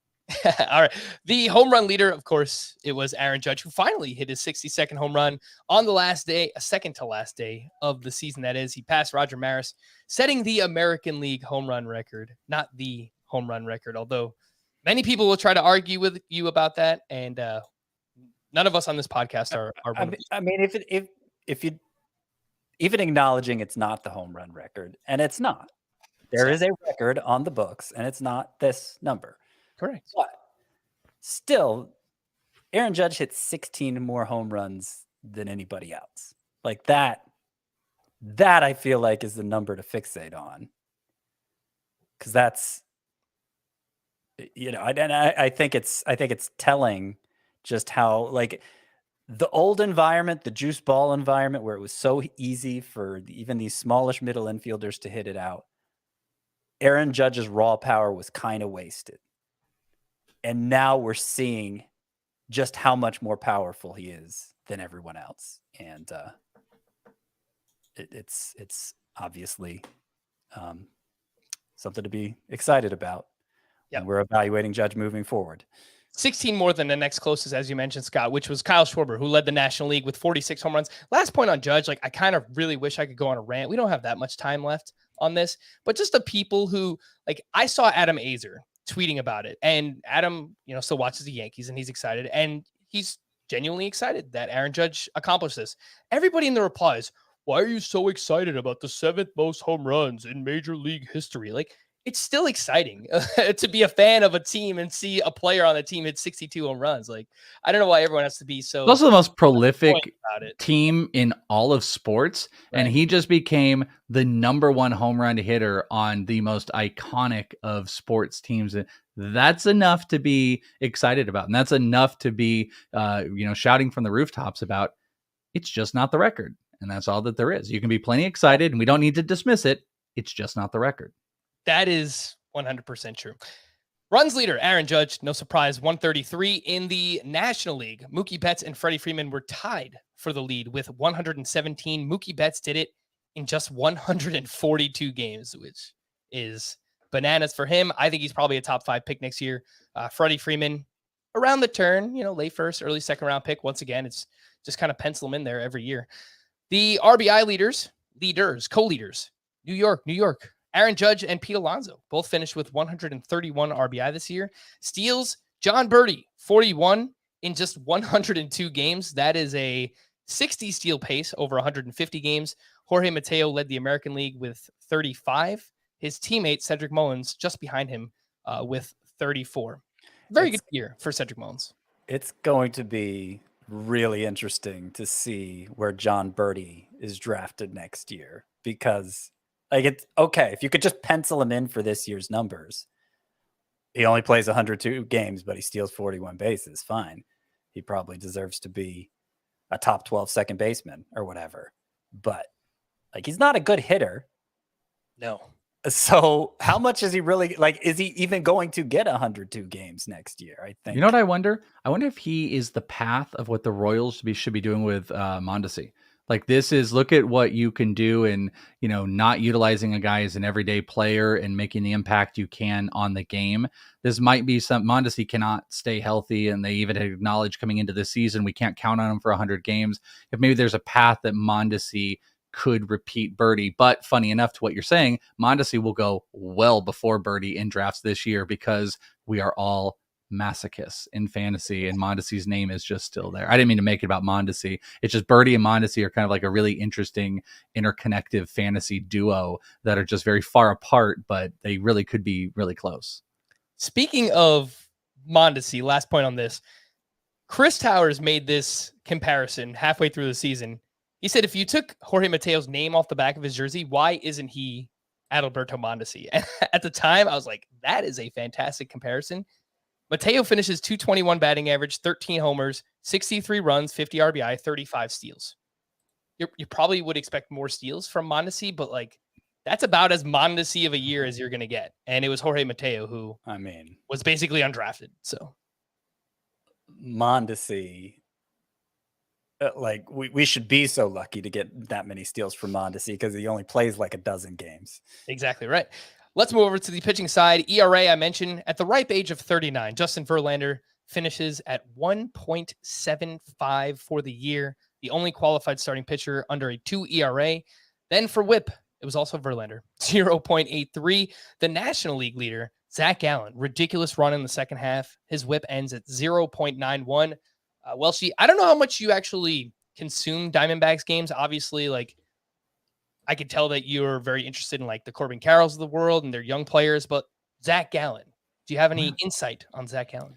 All right. The home run leader, of course, it was Aaron Judge, who finally hit his 62nd home run on the last day, a second to last day of the season. That is, he passed Roger Maris, setting the American League home run record, not the home run record, although many people will try to argue with you about that. And none of us on this podcast are. I mean, if you even acknowledging it's not the home run record, and it's not, there is a record on the books, and it's not this number. Correct. But still, Aaron Judge hit 16 more home runs than anybody else. Like that I feel like is the number to fixate on. Because that's, I think it's telling just how, the old environment, the juice ball environment, where it was so easy for even these smallish middle infielders to hit it out, Aaron Judge's raw power was kind of wasted. And now we're seeing just how much more powerful he is than everyone else. And it's obviously something to be excited about when we're evaluating Judge moving forward. 16 more than the next closest, as you mentioned, Scott, which was Kyle Schwarber, who led the National League with 46 home runs. Last point on Judge, I kind of really wish I could go on a rant. We don't have that much time left on this, but just the people who, I saw Adam Azer tweeting about it, and Adam, still watches the Yankees, and he's excited, and he's genuinely excited that Aaron Judge accomplished this. Everybody in the replies, why are you so excited about the 7th most home runs in Major League history? It's still exciting to be a fan of a team and see a player on the team hit 62 home runs. I don't know why everyone has to be so. It's also the most prolific team in all of sports. Right. And he just became the #1 home run hitter on the most iconic of sports teams. That's enough to be excited about. And that's enough to be, shouting from the rooftops about. It's just not the record. And that's all that there is. You can be plenty excited and we don't need to dismiss it. It's just not the record. That is 100% true. Runs leader, Aaron Judge, no surprise, 133 in the National League. Mookie Betts and Freddie Freeman were tied for the lead with 117. Mookie Betts did it in just 142 games, which is bananas for him. I think he's probably a top 5 pick next year. Freddie Freeman, around the turn, late first, early second round pick. Once again, it's just kind of pencil him in there every year. The RBI co-leaders, New York. Aaron Judge and Pete Alonso both finished with 131 RBI this year. Steals, John Birdie, 41 in just 102 games. That is a 60 steal pace over 150 games. Jorge Mateo led the American League with 35. His teammate, Cedric Mullins, just behind him with 34. Very good year for Cedric Mullins. It's going to be really interesting to see where John Birdie is drafted next year, because it's okay if you could just pencil him in for this year's numbers. He only plays 102 games, but he steals 41 bases. Fine. He probably deserves to be a top 12 second baseman or whatever. But he's not a good hitter. No. So how much is he really is he even going to get 102 games next year? I think. You know what I wonder? I wonder if he is the path of what the Royals should be doing with Mondesi. This is, look at what you can do and, not utilizing a guy as an everyday player and making the impact you can on the game. This might be Mondesi cannot stay healthy, and they even acknowledge coming into this season, we can't count on him for 100 games. If maybe there's a path that Mondesi could repeat Birdie. But funny enough to what you're saying, Mondesi will go well before Birdie in drafts this year because we are all masochists in fantasy, and Mondesi's name is just still there. I didn't mean to make it about Mondesi. It's just Birdie and Mondesi are kind of like a really interesting interconnective fantasy duo that are just very far apart, but they really could be really close. Speaking of Mondesi, last point on this, Chris Towers made this comparison halfway through the season. He said, if you took Jorge Mateo's name off the back of his jersey, why isn't he Adalberto Mondesi? And at the time, I was like, that is a fantastic comparison. Mateo finishes 221 batting average, 13 homers, 63 runs, 50 RBI, 35 steals. You probably would expect more steals from Mondesi, but like that's about as Mondesi of a year as you're going to get. And it was Jorge Mateo who, was basically undrafted. So Mondesi, like we should be so lucky to get that many steals from Mondesi because he only plays like a dozen games. Exactly right. Let's move over to the pitching side. ERA, I mentioned, at the ripe age of 39, Justin Verlander finishes at 1.75 for the year, the only qualified starting pitcher under a 2 ERA. Then for WHIP, it was also Verlander, 0.83. The National League leader, Zach Gallen, ridiculous run in the second half. His WHIP ends at 0.91. Welshie, I don't know how much you actually consume Diamondbacks games. Obviously, like, I could tell that you're very interested in like the Corbin Carrolls of the world and their young players, but Zach Gallen, do you have any insight on Zach Gallen?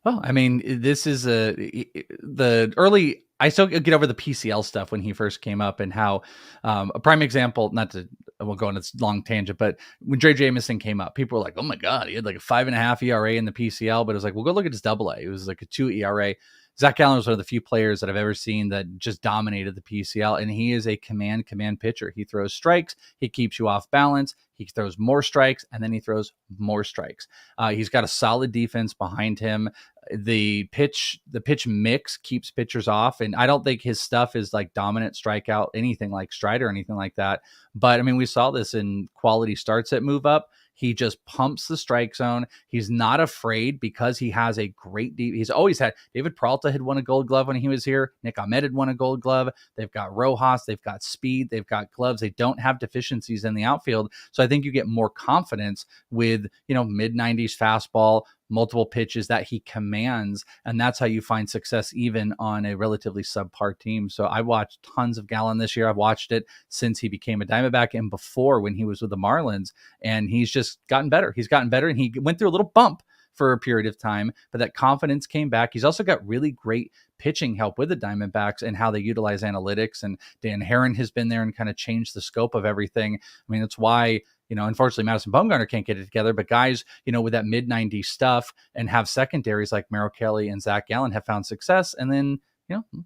Well, I mean, this is the early, I still get over the PCL stuff when he first came up and how a prime example, I won't go on this long tangent, but when Dre Jameson came up, people were like, oh my God, he had like a 5.5 ERA in the PCL, but it was like, well, go look at his AA. It was like a 2 ERA. Zach Gallen was one of the few players that I've ever seen that just dominated the PCL, and he is a command pitcher. He throws strikes, he keeps you off balance, he throws more strikes, and then he throws more strikes. He's got a solid defense behind him. The pitch mix keeps pitchers off, and I don't think his stuff is like dominant strikeout, anything like Strider or anything like that. But I mean, we saw this in quality starts that move up. He just pumps the strike zone. He's not afraid because he has a great he's always had. David Peralta had won a Gold Glove when he was here. Nick Ahmed had won a Gold Glove. They've got Rojas. They've got speed. They've got gloves. They don't have deficiencies in the outfield. So I think you get more confidence with, mid-90s fastball, multiple pitches that he commands. And that's how you find success even on a relatively subpar team. So I watched tons of Gallen this year. I've watched it since he became a Diamondback and before when he was with the Marlins. And he's just gotten better. He's gotten better, and he went through a little bump for a period of time, but that confidence came back. He's also got really great pitching help with the Diamondbacks and how they utilize analytics. And Dan Herron has been there and kind of changed the scope of everything. I mean, that's why, unfortunately, Madison Bumgarner can't get it together, but guys, with that mid-90s stuff and have secondaries like Merrill Kelly and Zach Gallen have found success. And then,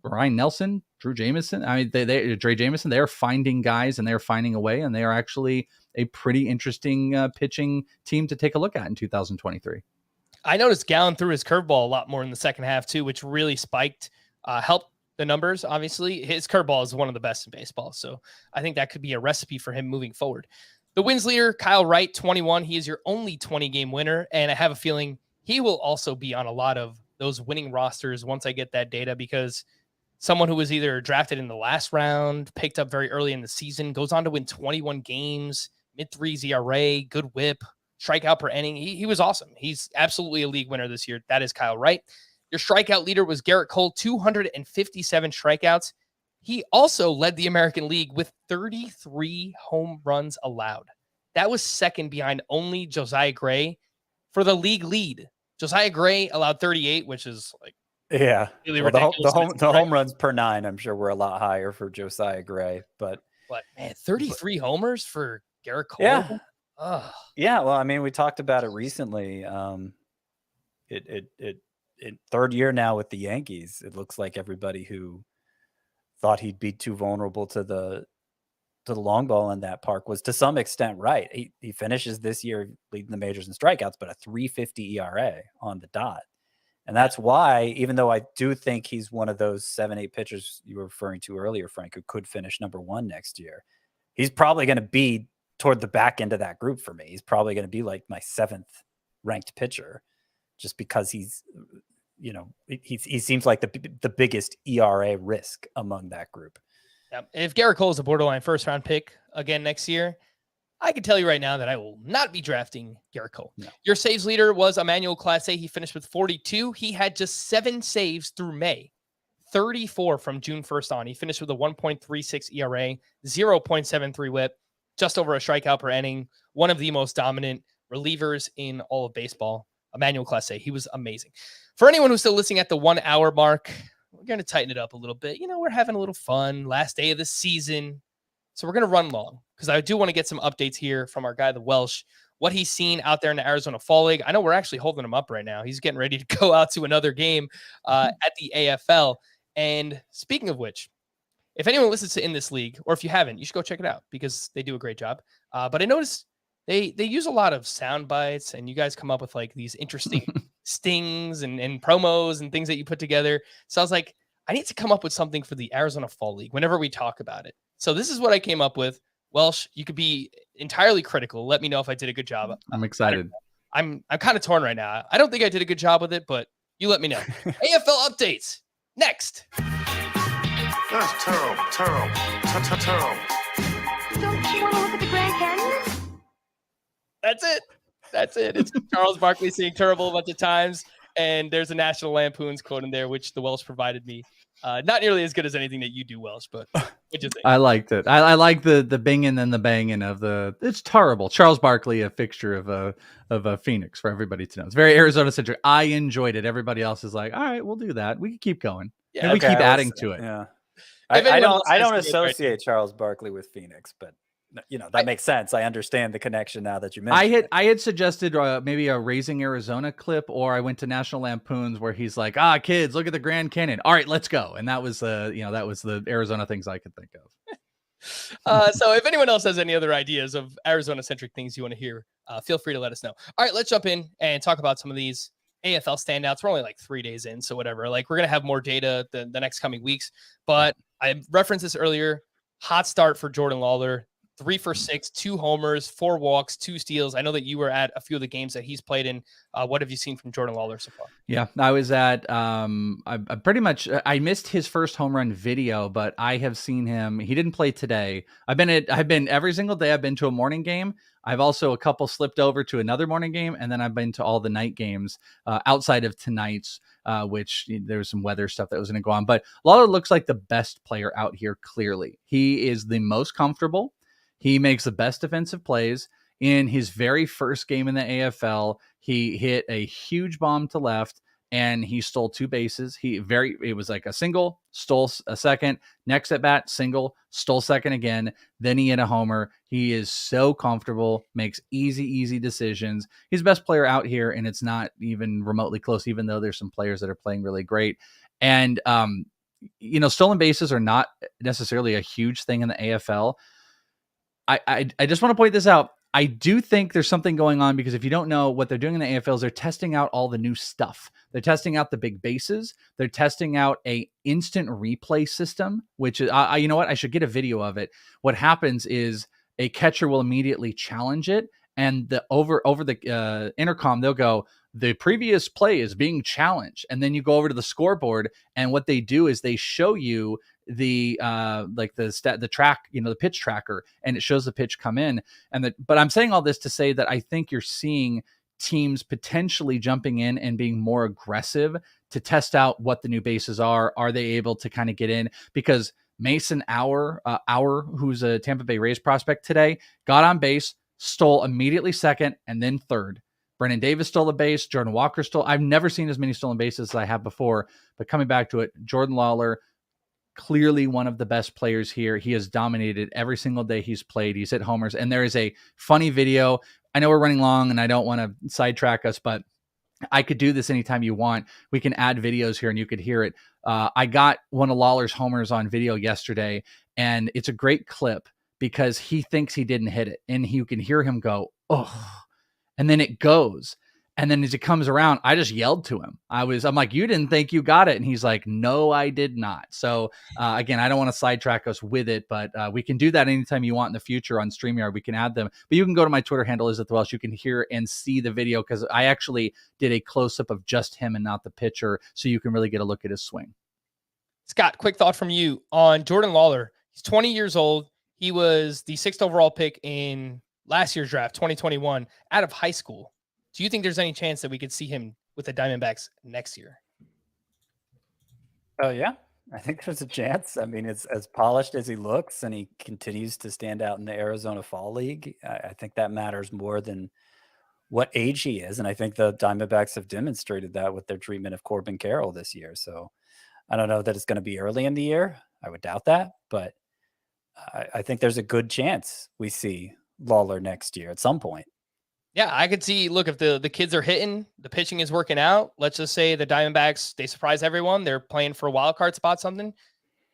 Ryan Nelson, Drew Jameson, Dre Jameson, they're finding guys and they're finding a way, and they are actually a pretty interesting pitching team to take a look at in 2023. I noticed Gallen threw his curveball a lot more in the second half too, which really spiked, helped the numbers. Obviously, his curveball is one of the best in baseball. So I think that could be a recipe for him moving forward. The wins leader, Kyle Wright, 21. He is your only 20-game winner. And I have a feeling he will also be on a lot of those winning rosters once I get that data, because someone who was either drafted in the last round, picked up very early in the season, goes on to win 21 games, mid-3s ERA, good whip, strikeout per inning. He was awesome. He's absolutely a league winner this year. That is Kyle Wright. Your strikeout leader was Garrett Cole, 257 strikeouts. He also led the American League with 33 home runs allowed. That was second behind only Josiah Gray for the league lead. Josiah Gray allowed 38, which is like, yeah, really well, ridiculous. The home runs per 9, I'm sure, were a lot higher for Josiah Gray, but man, 33 homers for Garrett Cole. Yeah. Ugh. Yeah, well, I mean, we talked about it recently. In third year now with the Yankees, it looks like everybody who thought he'd be too vulnerable to the long ball in that park was to some extent right. He finishes this year leading the majors in strikeouts, but a 3.50 ERA on the dot. And that's why, even though I do think he's one of those 7-8 pitchers you were referring to earlier, Frank, who could finish number 1 next year, he's probably going to be toward the back end of that group for me. He's probably going to be like my 7th ranked pitcher, just because he's, he seems like the biggest ERA risk among that group. Yeah. If Garrett Cole is a borderline first round pick again next year, I can tell you right now that I will not be drafting Garrett Cole. No. Your saves leader was Emmanuel Clase. He finished with 42. He had just 7 saves through May, 34 from June 1st on. He finished with a 1.36 ERA, 0.73 whip, just over a strikeout per inning. One of the most dominant relievers in all of baseball. Emmanuel Clase. He was amazing. For anyone who's still listening at the 1 hour mark, we're going to tighten it up a little bit. We're having a little fun. Last day of the season. So we're going to run long because I do want to get some updates here from our guy, the Welsh, what he's seen out there in the Arizona Fall League. I know we're actually holding him up right now. He's getting ready to go out to another game at the AFL. And speaking of which, if anyone listens to In This League, or if you haven't, you should go check it out because they do a great job. But I noticed they use a lot of sound bites, and you guys come up with like these interesting stings and promos and things that you put together. So I was like, I need to come up with something for the Arizona Fall League whenever we talk about it. So this is what I came up with. Welsh, you could be entirely critical. Let me know if I did a good job. I'm excited. I'm kind of torn right now. I don't think I did a good job with it, but you let me know. AFL updates next. That's terrible. Terrible. Don't you want to look at the Grand Canyon? That's it. It's Charles Barkley saying terrible a bunch of times. And there's a National Lampoon's quote in there, which the Welsh provided me. Not nearly as good as anything that you do, Welsh, but what'd you think? I liked it. I like the binging and the banging of the. It's terrible. Charles Barkley, a fixture of Phoenix for everybody to know. It's very Arizona centric. I enjoyed it. Everybody else is like, all right, we'll do that. We can keep going. Yeah, and we keep adding to it. Yeah. If I anyone don't else has to associate Charles Barkley with Phoenix, but that makes sense. I understand the connection now that you mentioned. I had suggested maybe a Raising Arizona clip, or I went to National Lampoon's where he's like, kids, look at the Grand Canyon. All right, let's go. And that was that was the Arizona things I could think of. So if anyone else has any other ideas of Arizona centric things you want to hear, feel free to let us know. All right, let's jump in and talk about some of these AFL standouts. We're only like 3 days in, so whatever. Like, we're going to have more data the next coming weeks, but I referenced this earlier. Hot start for Jordan Lawler. 3 for 6, 2 homers, 4 walks, 2 steals. I know that you were at a few of the games that he's played in. What have you seen from Jordan Lawler so far? Yeah, I was at I pretty much I missed his first home run video, but I have seen him. He didn't play today. I've been every single day. I've been to a morning game. I've also a couple slipped over to another morning game, and then I've been to all the night games outside of tonight's, which there was some weather stuff that was going to go on. But Lawler looks like the best player out here. Clearly, he is the most comfortable. He makes the best defensive plays. In his very first game in the AFL, he hit a huge bomb to left and he stole 2 bases. It was like a single, stole a second, next at bat, single, stole second again. Then he hit a homer. He is so comfortable, makes easy decisions. He's the best player out here, and it's not even remotely close, even though there's some players that are playing really great. And, stolen bases are not necessarily a huge thing in the AFL. I just want to point this out. I do think there's something going on because if you don't know what they're doing in the AFL is they're testing out all the new stuff. They're testing out the big bases. They're testing out a instant replay system, which is, you know what? I should get a video of it. What happens is a catcher will immediately challenge it, and the over the intercom, they'll go, the previous play is being challenged. And then you go over to the scoreboard, and what they do is they show you the track, the pitch tracker, and it shows the pitch come in. But I'm saying all this to say that I think you're seeing teams potentially jumping in and being more aggressive to test out what the new bases are. Are they able to kind of get in? Because Mason Auer, who's a Tampa Bay Rays prospect today, got on base, stole immediately second and then third. Brennan Davis stole a base. Jordan Walker stole. I've never seen as many stolen bases as I have before. But coming back to it, Jordan Lawler, clearly one of the best players here. He has dominated every single day he's played. He's hit homers. And there is a funny video. I know we're running long and I don't want to sidetrack us, but I could do this anytime you want. We can add videos here and you could hear it. I got one of Lawler's homers on video yesterday, and it's a great clip because he thinks he didn't hit it. And you can hear him go, oh, and then it goes. And then as it comes around, I just yelled to him. I'm like, you didn't think you got it. And he's like, no, I did not. So again, I don't want to sidetrack us with it, but we can do that anytime you want in the future on StreamYard. We can add them, but you can go to my Twitter handle, @TheWelsh. You can hear and see the video because I actually did a close-up of just him and not the pitcher. So you can really get a look at his swing. Scott, quick thought from you on Jordan Lawler. He's 20 years old. He was the 6th overall pick in last year's draft, 2021, out of high school. Do you think there's any chance that we could see him with the Diamondbacks next year? Oh, yeah. I think there's a chance. I mean, it's as polished as he looks, and he continues to stand out in the Arizona Fall League. I think that matters more than what age he is. And I think the Diamondbacks have demonstrated that with their treatment of Corbin Carroll this year. So I don't know that it's going to be early in the year. I would doubt that, but I think there's a good chance we see Lawler next year at some point. Yeah, I could see, look, if the kids are hitting, the pitching is working out. Let's just say the Diamondbacks, they surprise everyone. They're playing for a wild card spot, something.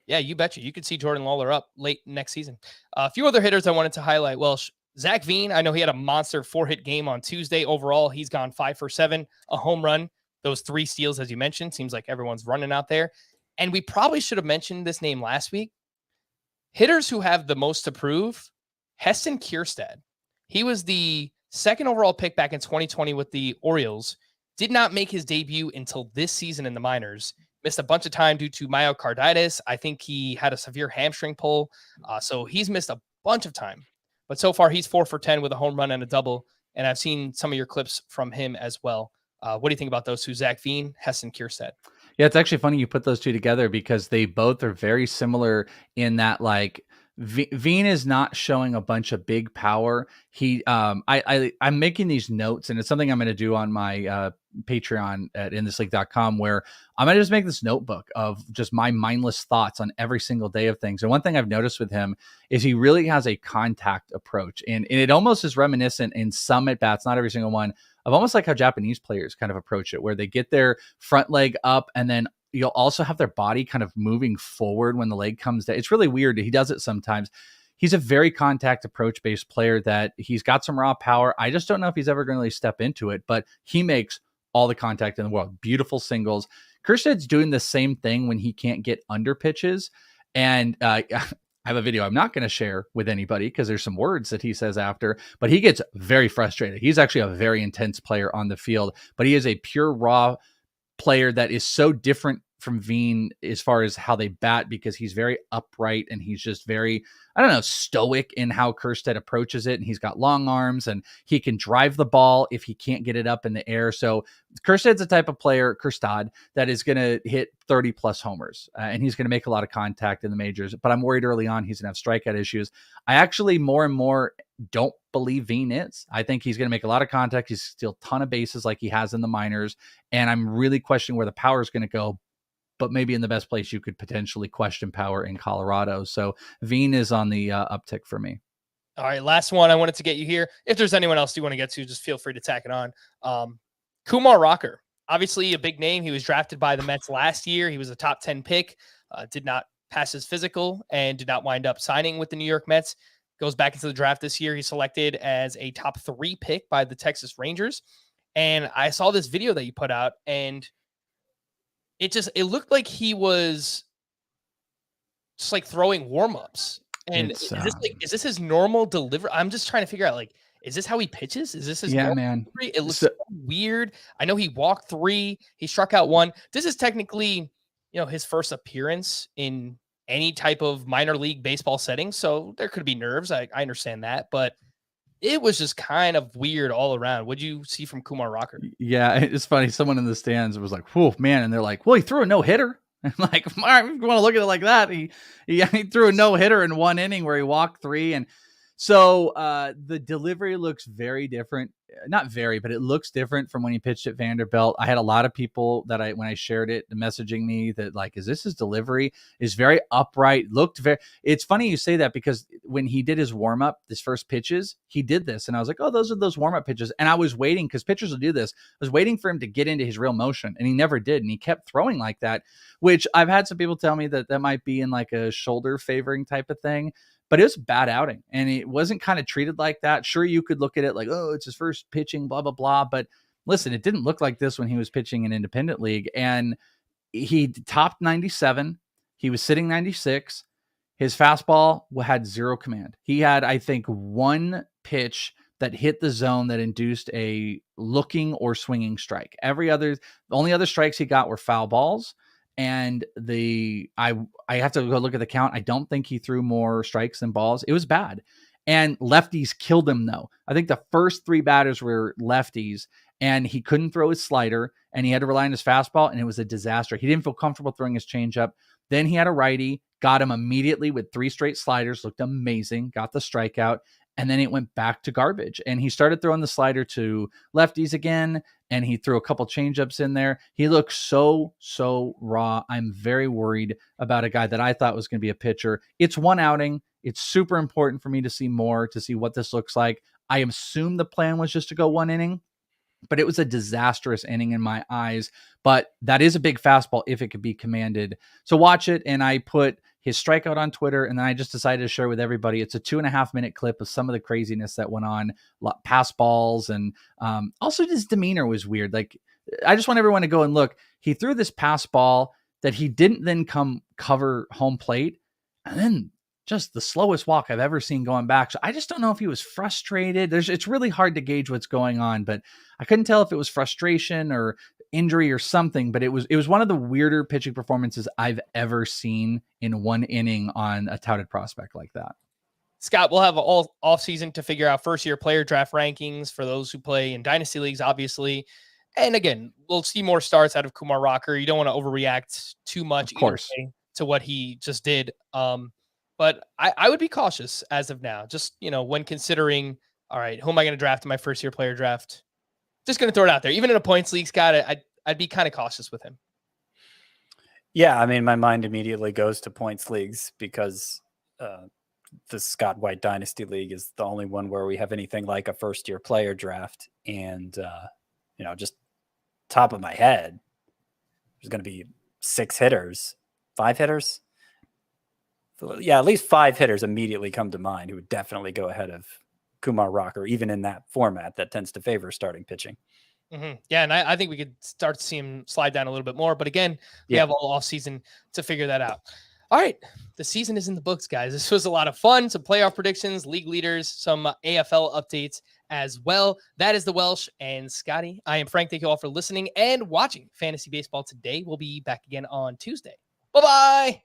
Yeah, you betcha. You could see Jordan Lawler up late next season. A few other hitters I wanted to highlight. Well, Zach Veen, I know he had a monster 4-hit game on Tuesday. Overall, he's gone 5 for 7, a home run, those 3 steals, as you mentioned. Seems like everyone's running out there. And we probably should have mentioned this name last week. Hitters who have the most to prove, Heston Kjerstad. He was the second overall pick back in 2020 with the Orioles. Did not make his debut until this season in the minors. Missed a bunch of time due to myocarditis. I think he had a severe hamstring pull. So he's missed a bunch of time. But so far, he's 4 for 10 with a home run and a double. And I've seen some of your clips from him as well. What do you think about those two, Zach Veen, Heston Kjerstad? Yeah, it's actually funny you put those two together because they both are very similar in that, like, Veen is not showing a bunch of big power. I'm making these notes, and it's something I'm going to do on my Patreon at inthisleague.com, where I'm going to just make this notebook of just my mindless thoughts on every single day of things. And one thing I've noticed with him is he really has a contact approach, and it almost is reminiscent in some at bats, not every single one, of almost like how Japanese players kind of approach it, where they get their front leg up and then you'll also have their body kind of moving forward when the leg comes down. It's really weird. He does it sometimes. He's a very contact approach based player that he's got some raw power. I just don't know if he's ever going to really step into it, but he makes all the contact in the world. Beautiful singles. Kjerstad's doing the same thing when he can't get under pitches. And I have a video I'm not going to share with anybody because there's some words that he says after, but he gets very frustrated. He's actually a very intense player on the field, but he is a pure raw player that is so different from Veen as far as how they bat, because he's very upright and he's just very, I don't know, stoic in how Kjerstad approaches it. And he's got long arms and he can drive the ball if he can't get it up in the air. So Kjerstad's a type of player, Kjerstad, that is going to hit 30 plus homers and he's going to make a lot of contact in the majors, but I'm worried early on he's going to have strikeout issues. I actually more and more don't believe Veen is. I think he's going to make a lot of contact. He's still a ton of bases like he has in the minors. And I'm really questioning where the power is going to go, but maybe in the best place you could potentially question power in Colorado. So Veen is on the uptick for me. All right, last one I wanted to get you here. If there's anyone else you want to get to, just feel free to tack it on. Kumar Rocker, obviously a big name. He was drafted by the Mets last year. He was a top 10 pick, did not pass his physical and did not wind up signing with the New York Mets. Goes back into the draft this year. He's selected as a top 3 pick by the Texas Rangers. And I saw this video that you put out, and it looked like he was just like throwing warm-ups. And is this his normal delivery? I'm just trying to figure out, like, is this how he pitches? Is this his normal delivery? It looks so weird. I know he walked 3, he struck out 1. This is technically, his first appearance in any type of minor league baseball setting. So there could be nerves. I understand that, but it was just kind of weird all around. What'd you see from Kumar Rocker? Yeah, it's funny. Someone in the stands was like, "Whoa, man!" And they're like, "Well, he threw a no-hitter." I'm like, if you want to look at it like that, he threw a no-hitter in 1 inning where he walked 3, and so the delivery looks very different. Not very, but it looks different from when he pitched at Vanderbilt. I had a lot of people that when I shared it, messaging me that like, is this his delivery? Is very upright, looked very, it's funny you say that because when he did his warm-up, his first pitches, he did this. And I was like, oh, those are those warm-up pitches. And I was waiting because pitchers will do this. I was waiting for him to get into his real motion and he never did. And he kept throwing like that, which I've had some people tell me that might be in like a shoulder favoring type of thing. But it was a bad outing, and it wasn't kind of treated like that. Sure, you could look at it like, oh, it's his first pitching, blah, blah, blah. But listen, it didn't look like this when he was pitching in independent league. And he topped 97. He was sitting 96. His fastball had 0 command. He had, I think, 1 pitch that hit the zone that induced a looking or swinging strike. The only other strikes he got were foul balls. And I have to go look at the count. I don't think he threw more strikes than balls. It was bad. And lefties killed him, though. I think the first 3 batters were lefties, and he couldn't throw his slider, and he had to rely on his fastball, and it was a disaster. He didn't feel comfortable throwing his changeup. Then he had a righty, got him immediately with 3 straight sliders, looked amazing, got the strikeout, and then it went back to garbage. And he started throwing the slider to lefties again, and he threw a couple changeups in there. He looked so raw. I'm very worried about a guy that I thought was going to be a pitcher. It's one outing. It's super important for me to see more, to see what this looks like. I assume the plan was just to go 1 inning, but it was a disastrous inning in my eyes. But that is a big fastball if it could be commanded. So watch it. And I put his strikeout on Twitter, and then I just decided to share with everybody. It's a 2.5-minute clip of some of the craziness that went on, pass balls, and also his demeanor was weird. Like, I just want everyone to go and look. He threw this pass ball that he didn't then come cover home plate, and then just the slowest walk I've ever seen going back. So I just don't know if he was frustrated. It's really hard to gauge what's going on, but I couldn't tell if it was frustration or injury or something, but it was one of the weirder pitching performances I've ever seen in 1 inning on a touted prospect like that. Scott, we'll have all off season to figure out first-year player draft rankings for those who play in dynasty leagues, obviously. And again, we'll see more starts out of Kumar Rocker. You don't want to overreact too much, of course, to what he just did. But I would be cautious as of now, just, when considering, all right, who am I going to draft in my first-year player draft? Just going to throw it out there. Even in a points league, Scott, I'd be kind of cautious with him. Yeah, I mean, my mind immediately goes to points leagues because the Scott White Dynasty League is the only one where we have anything like a first-year player draft. And, just top of my head, there's going to be 6 hitters, 5 hitters. Yeah, at least 5 hitters immediately come to mind who would definitely go ahead of Kumar Rocker, even in that format that tends to favor starting pitching. Mm-hmm. Yeah, and I think we could start to see him slide down a little bit more. But again, we have all off season to figure that out. All right, the season is in the books, guys. This was a lot of fun. Some playoff predictions, league leaders, some AFL updates as well. That is the Welsh and Scotty. I am Frank. Thank you all for listening and watching Fantasy Baseball today. We'll be back again on Tuesday. Bye-bye.